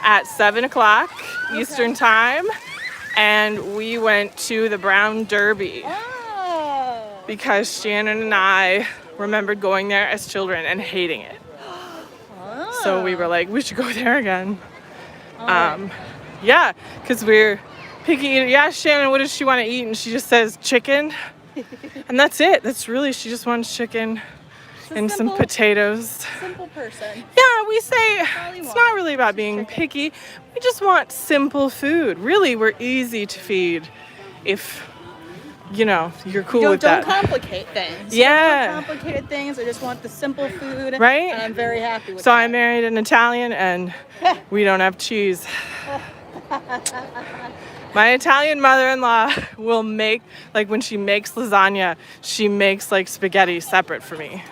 B: at 7 o'clock Eastern Time. And we went to the Brown Derby.
A: Oh.
B: Because Shannon and I remembered going there as children and hating it. So we were like, we should go there again. Yeah, because we're picky. Yeah, Shannon, what does she want to eat? And she just says chicken. And that's it. That's really, she just wants chicken and some potatoes.
A: Simple person.
B: Yeah, we say it's not really about being picky. We just want simple food. Really, we're easy to feed if, you know, you're cool with that.
A: Don't complicate things.
B: Yeah.
A: Don't complicated things. I just want the simple food.
B: Right?
A: And I'm very happy with
B: So
A: that.
B: I married an Italian and we don't have cheese. My Italian mother-in-law will make, like when she makes lasagna, she makes like spaghetti separate for me.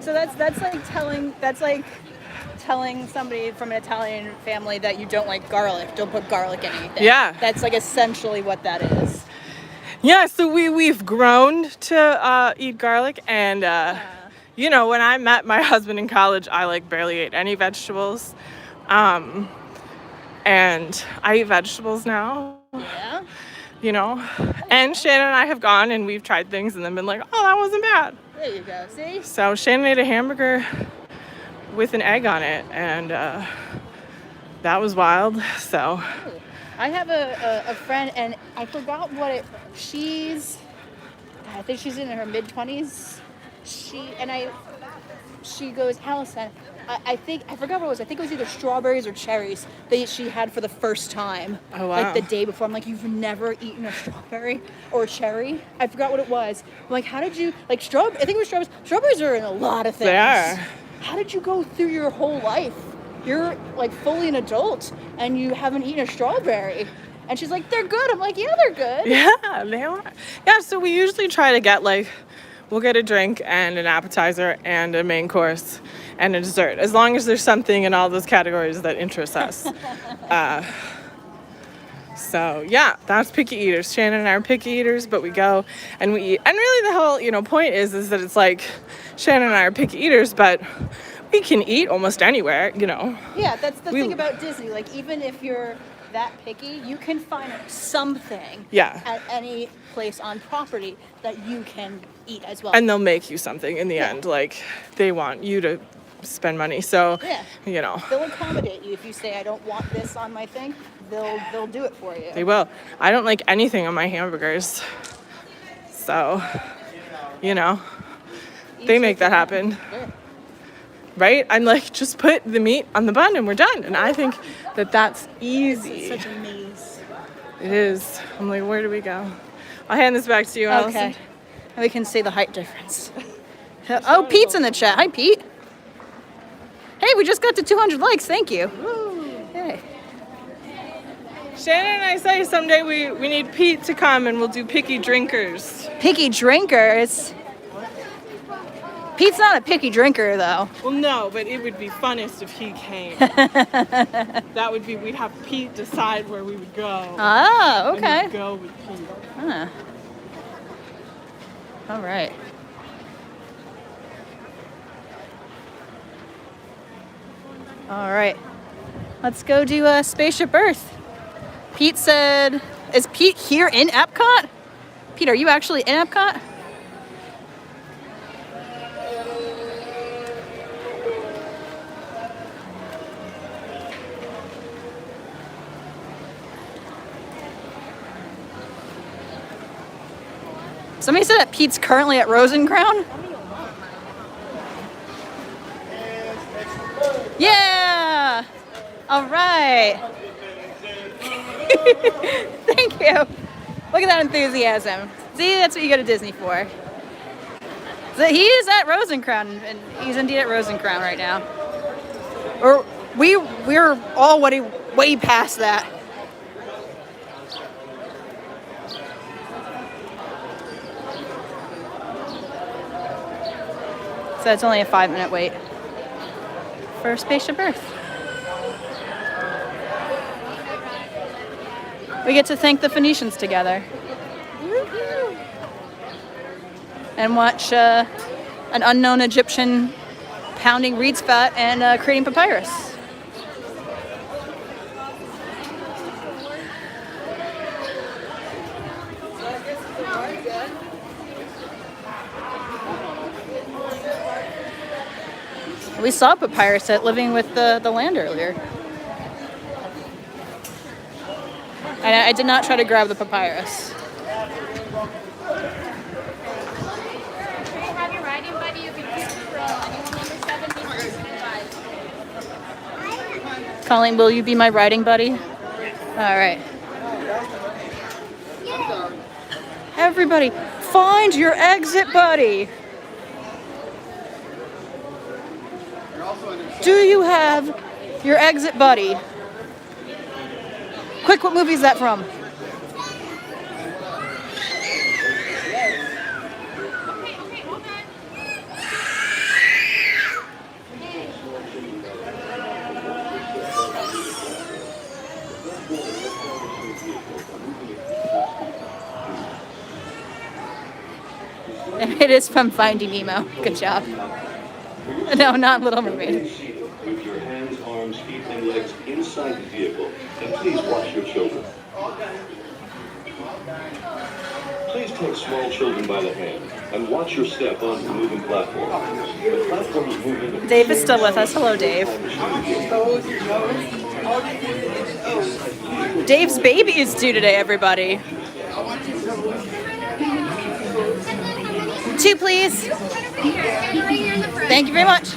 A: So that's like telling somebody from an Italian family that you don't like garlic. Don't put garlic in anything.
B: Yeah.
A: That's like essentially what that is.
B: Yeah, so we've grown to eat garlic, and you know, when I met my husband in college, I like barely ate any vegetables. And I eat vegetables now.
A: Yeah.
B: You know, and Shannon and I have gone and we've tried things and then been like, oh, that wasn't bad.
A: There you go. See?
B: So Shannon ate a hamburger with an egg on it, and that was wild. So
A: I have a friend, and I forgot what I think she's in her mid-20s. She goes, Alison, I forgot what it was. I think it was either strawberries or cherries that she had for the first time.
B: Oh, wow.
A: Like the day before. I'm like, you've never eaten a strawberry or a cherry? I forgot what it was. I'm like, how did you, like I think it was strawberries. Strawberries are in a lot of things.
B: They are.
A: How did you go through your whole life? You're like fully an adult and you haven't eaten a strawberry. And she's like, they're good. I'm like, yeah, they're good.
B: Yeah, they are. Yeah, so we usually try to get we'll get a drink and an appetizer and a main course and a dessert, as long as there's something in all those categories that interests us. So yeah, that's picky eaters. Shannon and I are picky eaters, but we go and we eat. And really the whole, point is that it's like Shannon and I are picky eaters, but we can eat almost anywhere,
A: Yeah, that's the thing about Disney. Like, even if you're that picky, you can find something
B: Yeah.
A: at any place on property that you can eat as well.
B: And they'll make you something in the end. Like, they want you to spend money. So, you know.
A: They'll accommodate you if you say, I don't want this on my thing. They'll do it for you.
B: They will. I don't like anything on my hamburgers. So, you know, they make that happen.
A: Yeah.
B: Right? I'm like, just put the meat on the bun and we're done. And I think that that's easy.
A: It's such a maze.
B: It is. I'm like, where do we go? I'll hand this back to you, Alison.
A: Okay. And we can see the height difference. Oh, Pete's in the chat. Hi, Pete. Hey, we just got to 200 likes. Thank you. Hey.
B: Shannon and I say someday we need Pete to come and we'll do picky drinkers.
A: Picky drinkers? Pete's not a picky drinker, though.
B: Well, no, but it would be funnest if he came. That would be, we'd have Pete decide where we would go.
A: Oh, okay.
B: And we'd go with Pete.
A: Huh. All right. All right. Let's go do Spaceship Earth. Pete said, is Pete here in Epcot? Pete, are you actually in Epcot? Somebody said that Pete's currently at Rosencrown. Yeah! All right. Thank you. Look at that enthusiasm. See, that's what you go to Disney for. So he is at Rosencrown, and he's indeed at Rosencrown right now. Or we're already way past that. So it's only a 5-minute wait for Spaceship Earth. We get to thank the Phoenicians together. And watch an unknown Egyptian pounding reed's fat and creating papyrus. We saw papyrus at Living with the Land earlier. And I did not try to grab the papyrus.
H: Have your riding buddy, you can keep the pro. Anyone number 7
A: Colleen, will you be my riding buddy? All right. Everybody, find your exit buddy. Do you have your exit buddy? Quick, what movie is that from? It is from Finding Nemo. Good job. No, not Little Mermaid.
J: With your hands, arms, feet, and legs inside the vehicle, and please watch your children. Please take small children by the hand and watch your step onto the moving platform. The platform is moving.
A: Dave is still with us. Hello, Dave. Dave's baby is due today, everybody. 2, please. Thank you very much.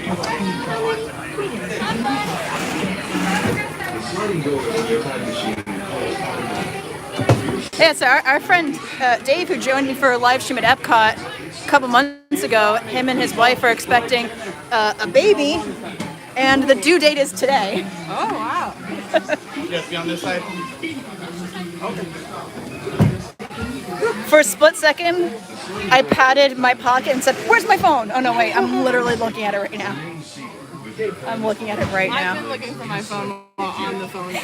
A: Yeah, so our friend Dave, who joined me for a live stream at Epcot a couple months ago, him and his wife are expecting a baby, and the due date is today.
B: Oh, wow.
E: You guys be on this side? Okay.
A: For a split second, I patted my pocket and said, "Where's my phone?" Oh no, wait, I'm literally looking at it right now. I'm looking at it right now.
B: I've been looking for my phone while on the phone.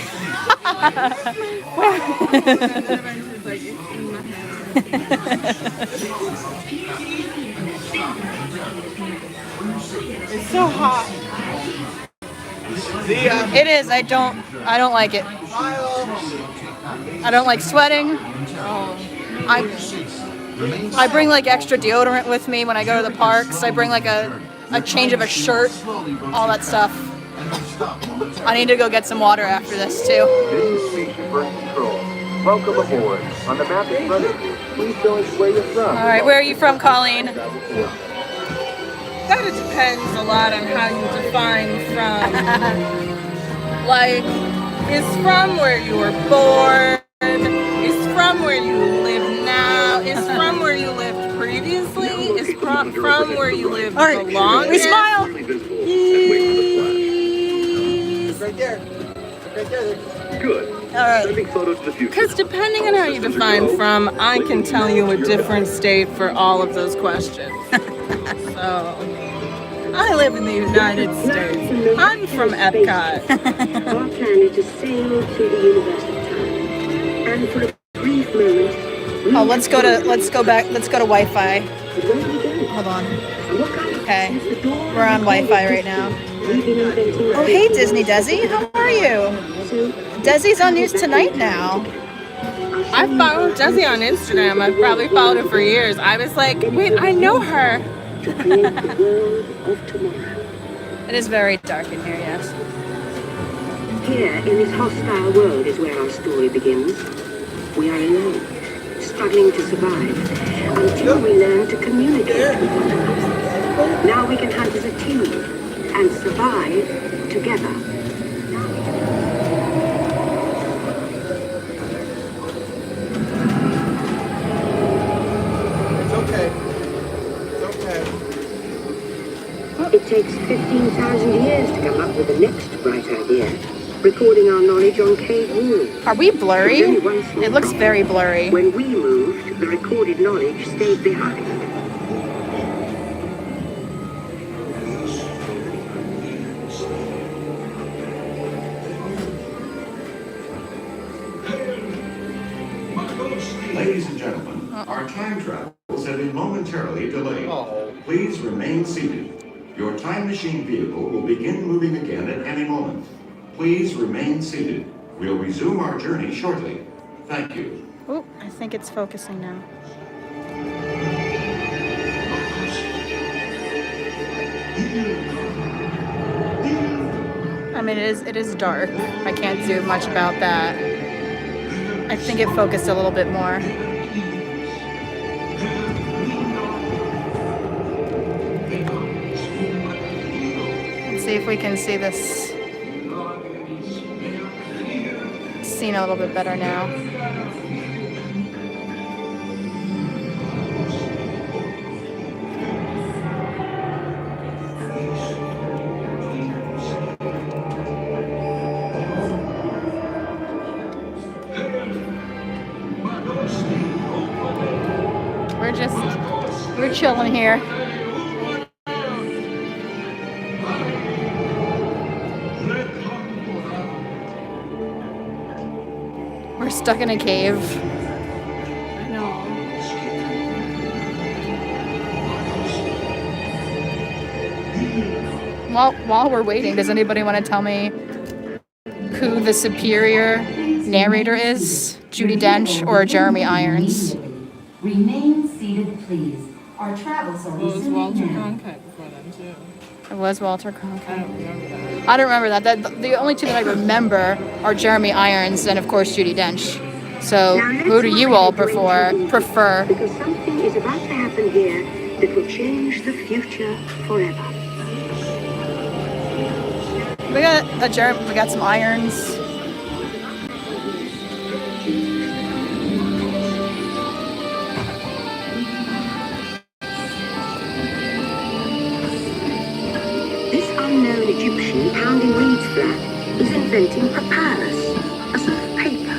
B: It's so hot.
A: It is. I don't like it. I don't like sweating. I bring like extra deodorant with me when I go to the parks. I bring like a change of a shirt, all that stuff. I need to go get some water after this too.
K: This is Spaceship Burn Control. Welcome aboard. On the map in front of you, please tell us where you're from.
A: All right, where are you from, Colleen?
B: That depends a lot on how you define from. Like, is from where you were born, is from where you live now, is from where you lived previously, is from where you lived the longest.
A: We smile.
K: Right there. Right there. Good.
A: All right.
K: Sending photos to the future.
B: Because depending on how you define from, I can tell you a different state for all of those questions. So, I live in the United States. I'm from Epcot.
D: Our planet is sailing through the universe of time. And for a brief moment,
A: Oh, let's go to Wi-Fi. Hold on. Okay, we're on Wi-Fi right now. Oh, hey Disney Desi, how are you? Desi's on News Tonight now.
B: I followed Jessie on Instagram. I've probably followed her for years. I was like, wait, I know her.
A: It is very dark in here, yes.
D: Here, in this hostile world, is where our story begins. We are alone, struggling to survive, until we learn to communicate with one another. Now we can hunt as a team, and survive together.
K: It's okay. It's okay.
D: It takes 15,000 years to come up with the next bright idea. Recording our knowledge on cave walls.
A: Are we blurry? It looks very blurry.
D: When we moved, the recorded knowledge stayed behind.
C: Ladies and gentlemen, our time travels have been momentarily delayed. Please remain seated. Your time machine vehicle will begin moving again at any moment. Please remain seated. We'll resume our journey shortly. Thank you.
A: Oh, I think it's focusing now. I mean, it is dark. I can't do much about that. I think it focused a little bit more. Let's see if we can see this scene a little bit better now. We're chilling here. We're stuck in a cave.
B: I know.
A: Well, while we're waiting, does anybody want to tell me who the superior narrator is? Judi Dench or Jeremy Irons?
D: Remain seated, please. Our travel service
B: was Walter Cronkite before then, too.
A: It was Walter Cronkite.
B: I don't remember that.
A: I don't remember that. The only two that I remember are Jeremy Irons and, of course, Judi Dench. So, who do you all prefer?
D: Because something is about to happen here that will change the future forever.
A: We got some irons.
D: This unknown Egyptian pounding reeds flat is inventing papyrus, a sort of paper.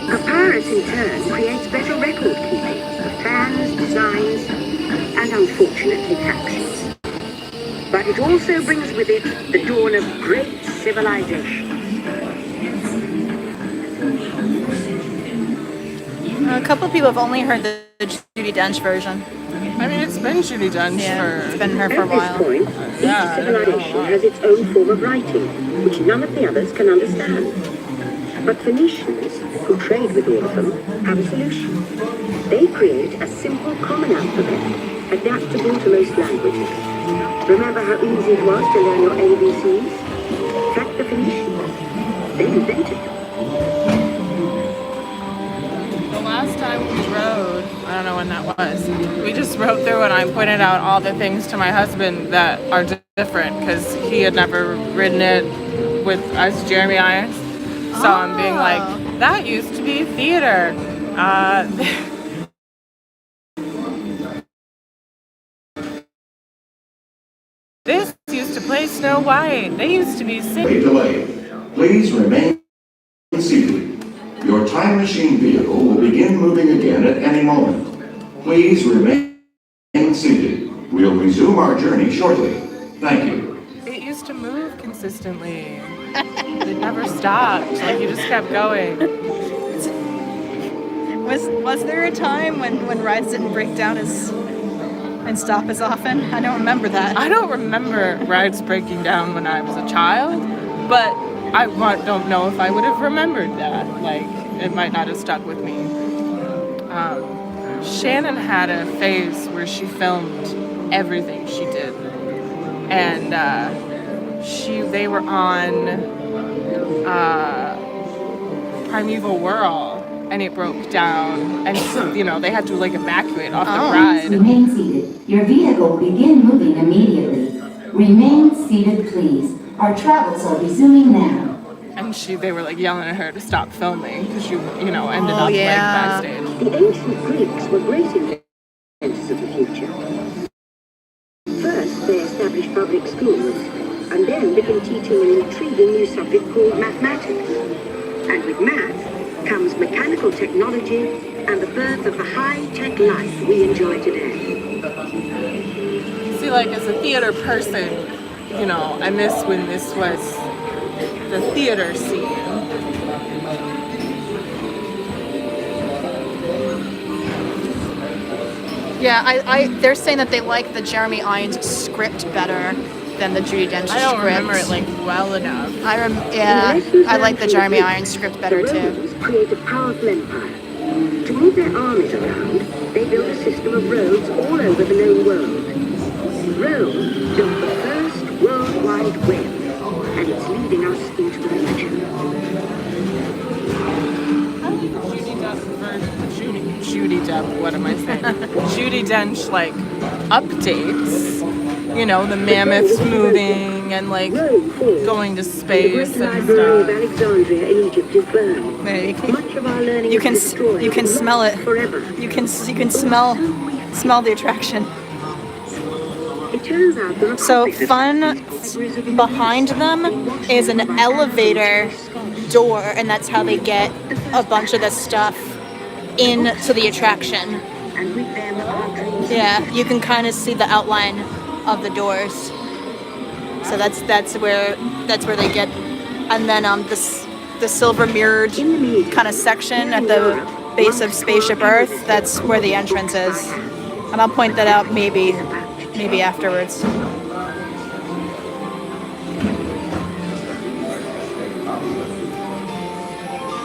D: Papyrus in turn creates better record keeping of plans, designs, and unfortunately factions. But it also brings with it the dawn of great civilization.
A: A couple of people have only heard the Judi Dench version.
B: I mean, it's been Judi Dench for...
A: It's been her for a while.
D: At this point, each civilization has its own form of writing, which none of the others can understand. But Phoenicians who trade with all of them, have a solution. They create a simple common alphabet, adaptable to most languages. Remember how easy it was to learn your ABCs? Track the Phoenicians. They invented them.
B: The last time we rode, I don't know when that was, we just rode through and I pointed out all the things to my husband that are different because he had never ridden it with us Jeremy Irons. So I'm being like, that used to be theater. This used to play Snow White. They used to be singing.
C: Delay. Please remain seated. Your time machine vehicle will begin moving again at any moment. Please remain seated. We'll resume our journey shortly. Thank you.
B: It used to move consistently. It never stopped. Like, you just kept going.
A: Was there a time when rides didn't break down and stop as often? I don't remember that.
B: I don't remember rides breaking down when I was a child, but I don't know if I would have remembered that. Like, it might not have stuck with me. Shannon had a phase where she filmed everything she did, and they were on Primeval Whirl, and it broke down, and they had to like evacuate off the ride.
L: Remain seated. Your vehicle will begin moving immediately. Remain seated, please. Our travels are resuming now.
B: And they were like yelling at her to stop filming because she, ended up like backstage.
D: The ancient Greeks were great inventors of the future. First, they established public schools, and then began teaching an intriguing new subject called mathematics. And with math comes mechanical technology and the birth of the high-tech life we enjoy today.
B: See, like, as a theater person, I miss when this was the theater scene.
A: Yeah, they're saying that they like the Jeremy Irons script better than the Judi Dench script.
B: I don't remember it well enough.
A: I like the Jeremy Irons script better too.
D: The Romans created a powerful empire. To move their armies around, they built a system of roads all over the known world. Rome built the first World Wide Web, and it's leading us into the future.
B: Judi Dench, like, updates. The mammoths moving and, like, going to space and stuff.
D: Alexandria in Egypt is burned. Much of our learning
A: you can smell it.
D: Forever.
A: You can smell the attraction.
D: It turns out there are
A: So fun behind them is an elevator door, and that's how they get a bunch of the stuff into the attraction.
D: And with them our dreams.
A: Yeah, you can kind of see the outline of the doors. So that's where they get, and then the silver mirrored kind of section at the base of Spaceship Earth. That's where the entrance is, and I'll point that out maybe afterwards.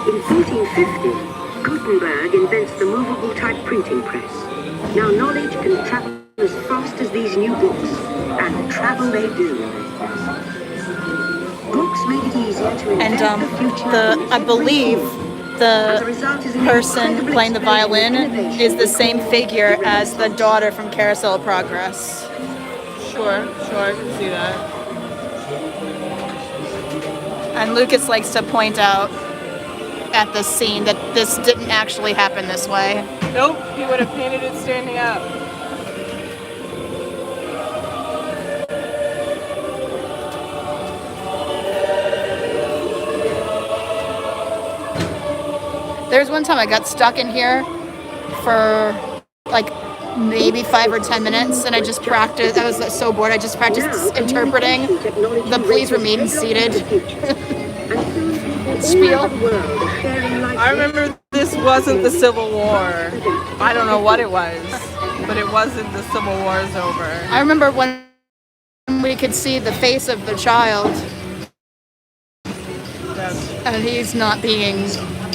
D: In 1450, Gutenberg invents the movable type printing press. Now knowledge can travel as fast as these new books, and travel they do. Books make it easier to invent the future.
A: I believe the person playing the violin is the same figure as the daughter from Carousel of Progress.
B: Sure, I can see that.
A: And Lucas likes to point out at this scene that this didn't actually happen this way.
B: Nope, he would have painted it standing up.
A: There's one time I got stuck in here for like maybe 5 or 10 minutes, and I just practiced. I was so bored. I just practiced interpreting the "Please remain seated" spiel.
B: I remember this wasn't the Civil War. I don't know what it was, but it wasn't the Civil War's over.
A: I remember when we could see the face of the child, and he's not being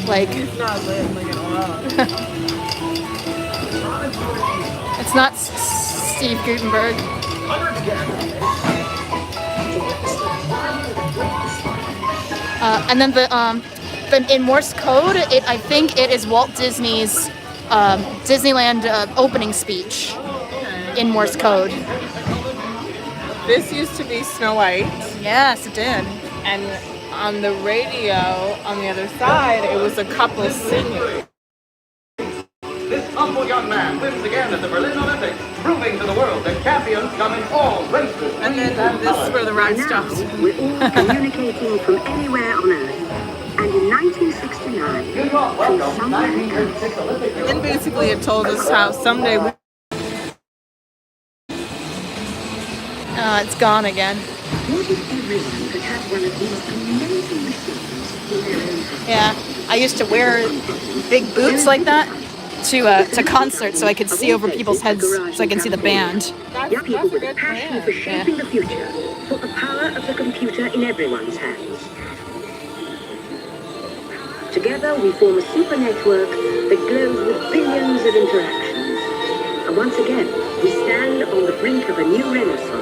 A: Like,
B: He's not lit like at all.
A: it's not Steve Gutenberg. And then in Morse code, I think it is Walt Disney's Disneyland opening speech in Morse code.
B: This used to be Snow White.
A: Yes, it did.
B: And on the radio, on the other side, it was a couple singing.
K: This humble young man wins again at the Berlin Olympics, proving to the world that champions come in all races.
B: And then this is where the ride stops.
D: We're all communicating from anywhere on Earth. And in 1969,
K: New York, welcome.
D: from somewhere
K: 1936 Olympic
B: And then basically it told us how someday we...
A: It's gone again.
D: what if everyone could have one of these amazing machines in their own house?
A: Yeah, I used to wear big boots like that to concerts so I could see over people's heads so I can see the band.
D: Young people with a passion for shaping the future, put the power of the computer in everyone's hands. Together we form a super network that glows with billions of interactions. And once again, we stand on the brink of a new renaissance.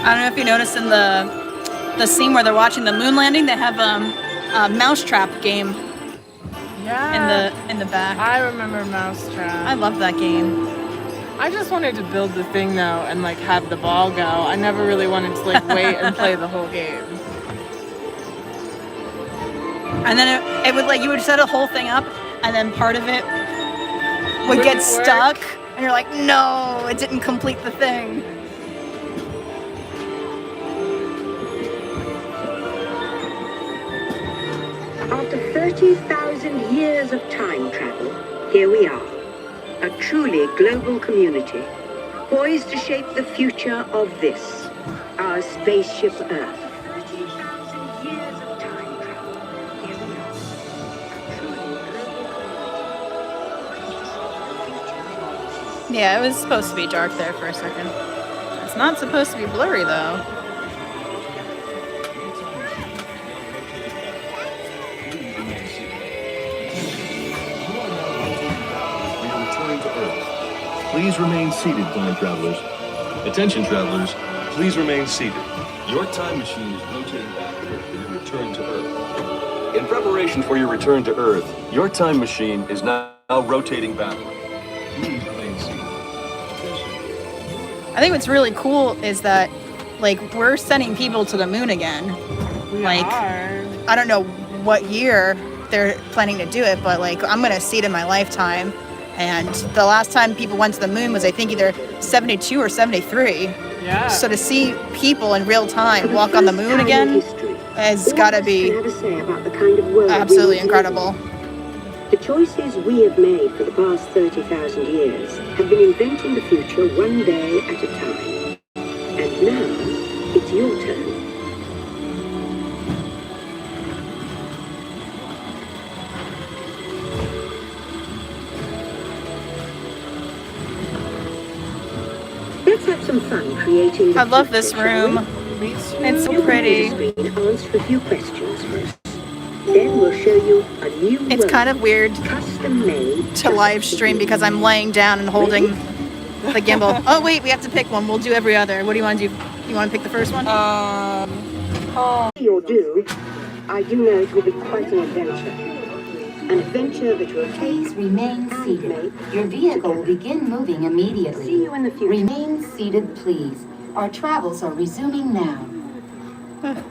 A: I don't know if you noticed in the scene where they're watching the moon landing, they have a mousetrap game in the back.
B: I remember Mousetrap.
A: I love that game.
B: I just wanted to build the thing though and like have the ball go. I never really wanted to like wait and play the whole game.
A: And then it would like you would set a whole thing up, and then part of it would get stuck, and you're like, no, it didn't complete the thing.
D: After 30,000 years of time travel, here we are, a truly global community, poised to shape the future of this, our spaceship Earth. 30,000 years of time travel, here we are, a truly global community.
A: Yeah, it was supposed to be dark there for a second. It's not supposed to be blurry though.
J: Please remain seated, time travelers. Attention, travelers. Please remain seated. Your time machine is rotating backward for your return to Earth. In preparation for your return to Earth, your time machine is now rotating backward. Please remain seated.
A: I think what's really cool is that, like, we're sending people to the moon again.
B: We
A: like,
B: are.
A: I don't know what year they're planning to do it, but like, I'm gonna see it in my lifetime. And the last time people went to the moon was, I think, either 72 or 73.
B: Yeah.
A: So to see people in real time walk on the moon again has got to be absolutely incredible.
D: The choices we have made for the past 30,000 years have been inventing the future one day at a time. And now, it's your turn. Let's have some fun creating.
A: I love this room. It's so pretty.
D: Answer a few questions first. Then we'll show you a new
A: It's kind of weird
D: custom-made
A: to live stream because I'm laying down and holding the gimbal. Oh wait, we have to pick one. We'll do every other. What do you want to do? You want to pick the first one?
D: You'll do. I do know it will be quite an adventure. An adventure that will
L: Please remain seated. Your vehicle will begin moving immediately.
D: See you in the future.
L: Remain seated, please. Our travels are resuming now.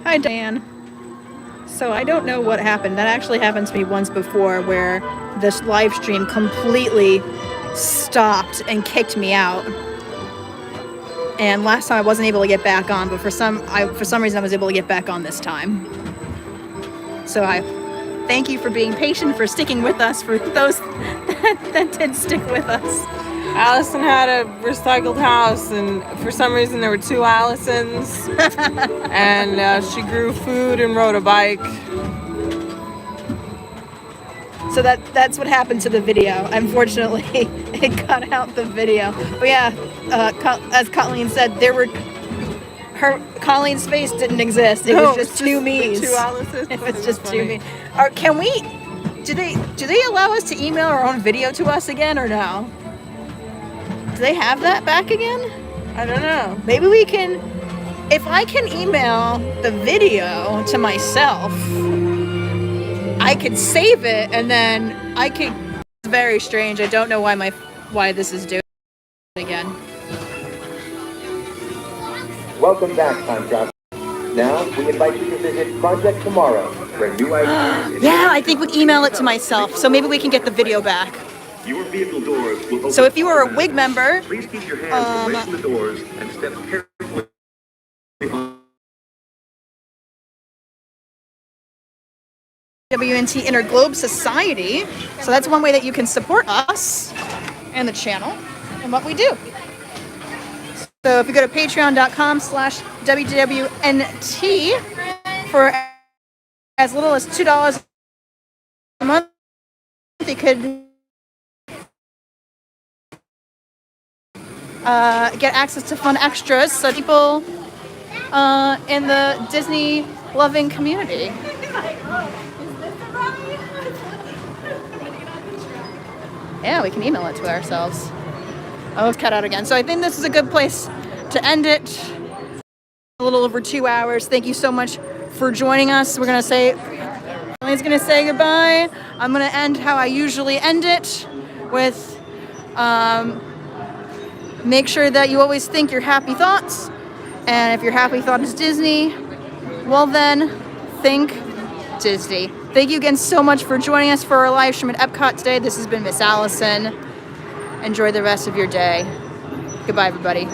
A: Hi, Diane. So I don't know what happened. That actually happened to me once before where this live stream completely stopped and kicked me out. And last time I wasn't able to get back on, but for some reason I was able to get back on this time. So I thank you for being patient, for sticking with us, for those that did stick with us.
B: Allison had a recycled house, and for some reason there were 2 Allisons. And she grew food and rode a bike.
A: So that's what happened to the video. Unfortunately, it cut out the video. But yeah, as Colleen said, Colleen's face didn't exist. It was just 2 me's.
B: 2 Allisons.
A: It was just 2 me. Can we? Do they allow us to email our own video to us again or no? Do they have that back again?
B: I don't know.
A: Maybe we can. If I can email the video to myself, I could save it and then I could. It's very strange. I don't know why this is doing it again.
M: Welcome back, time traveler. Now, we invite you to visit Project Tomorrow, where new ideas...
A: Yeah, I think we email it to myself, so maybe we can get the video back.
J: Your vehicle doors will open.
A: So if you were a WIG member...
J: Please keep your hands away from the doors and step carefully on.
A: WNT Interglobe Society. So that's one way that you can support us and the channel and what we do. So if you go to patreon.com/WDWNT for as little as $2 a month, you could get access to fun extras. So people in the Disney loving community. Yeah, we can email it to ourselves. Oh, it's cut out again. So I think this is a good place to end it. A little over 2 hours. Thank you so much for joining us. We're gonna say, Ellie's gonna say goodbye. I'm gonna end how I usually end it with, make sure that you always think your happy thoughts. And if your happy thought is Disney, well then, think Disney. Thank you again so much for joining us for our live stream at EPCOT today. This has been Miss Alison. Enjoy the rest of your day. Goodbye, everybody.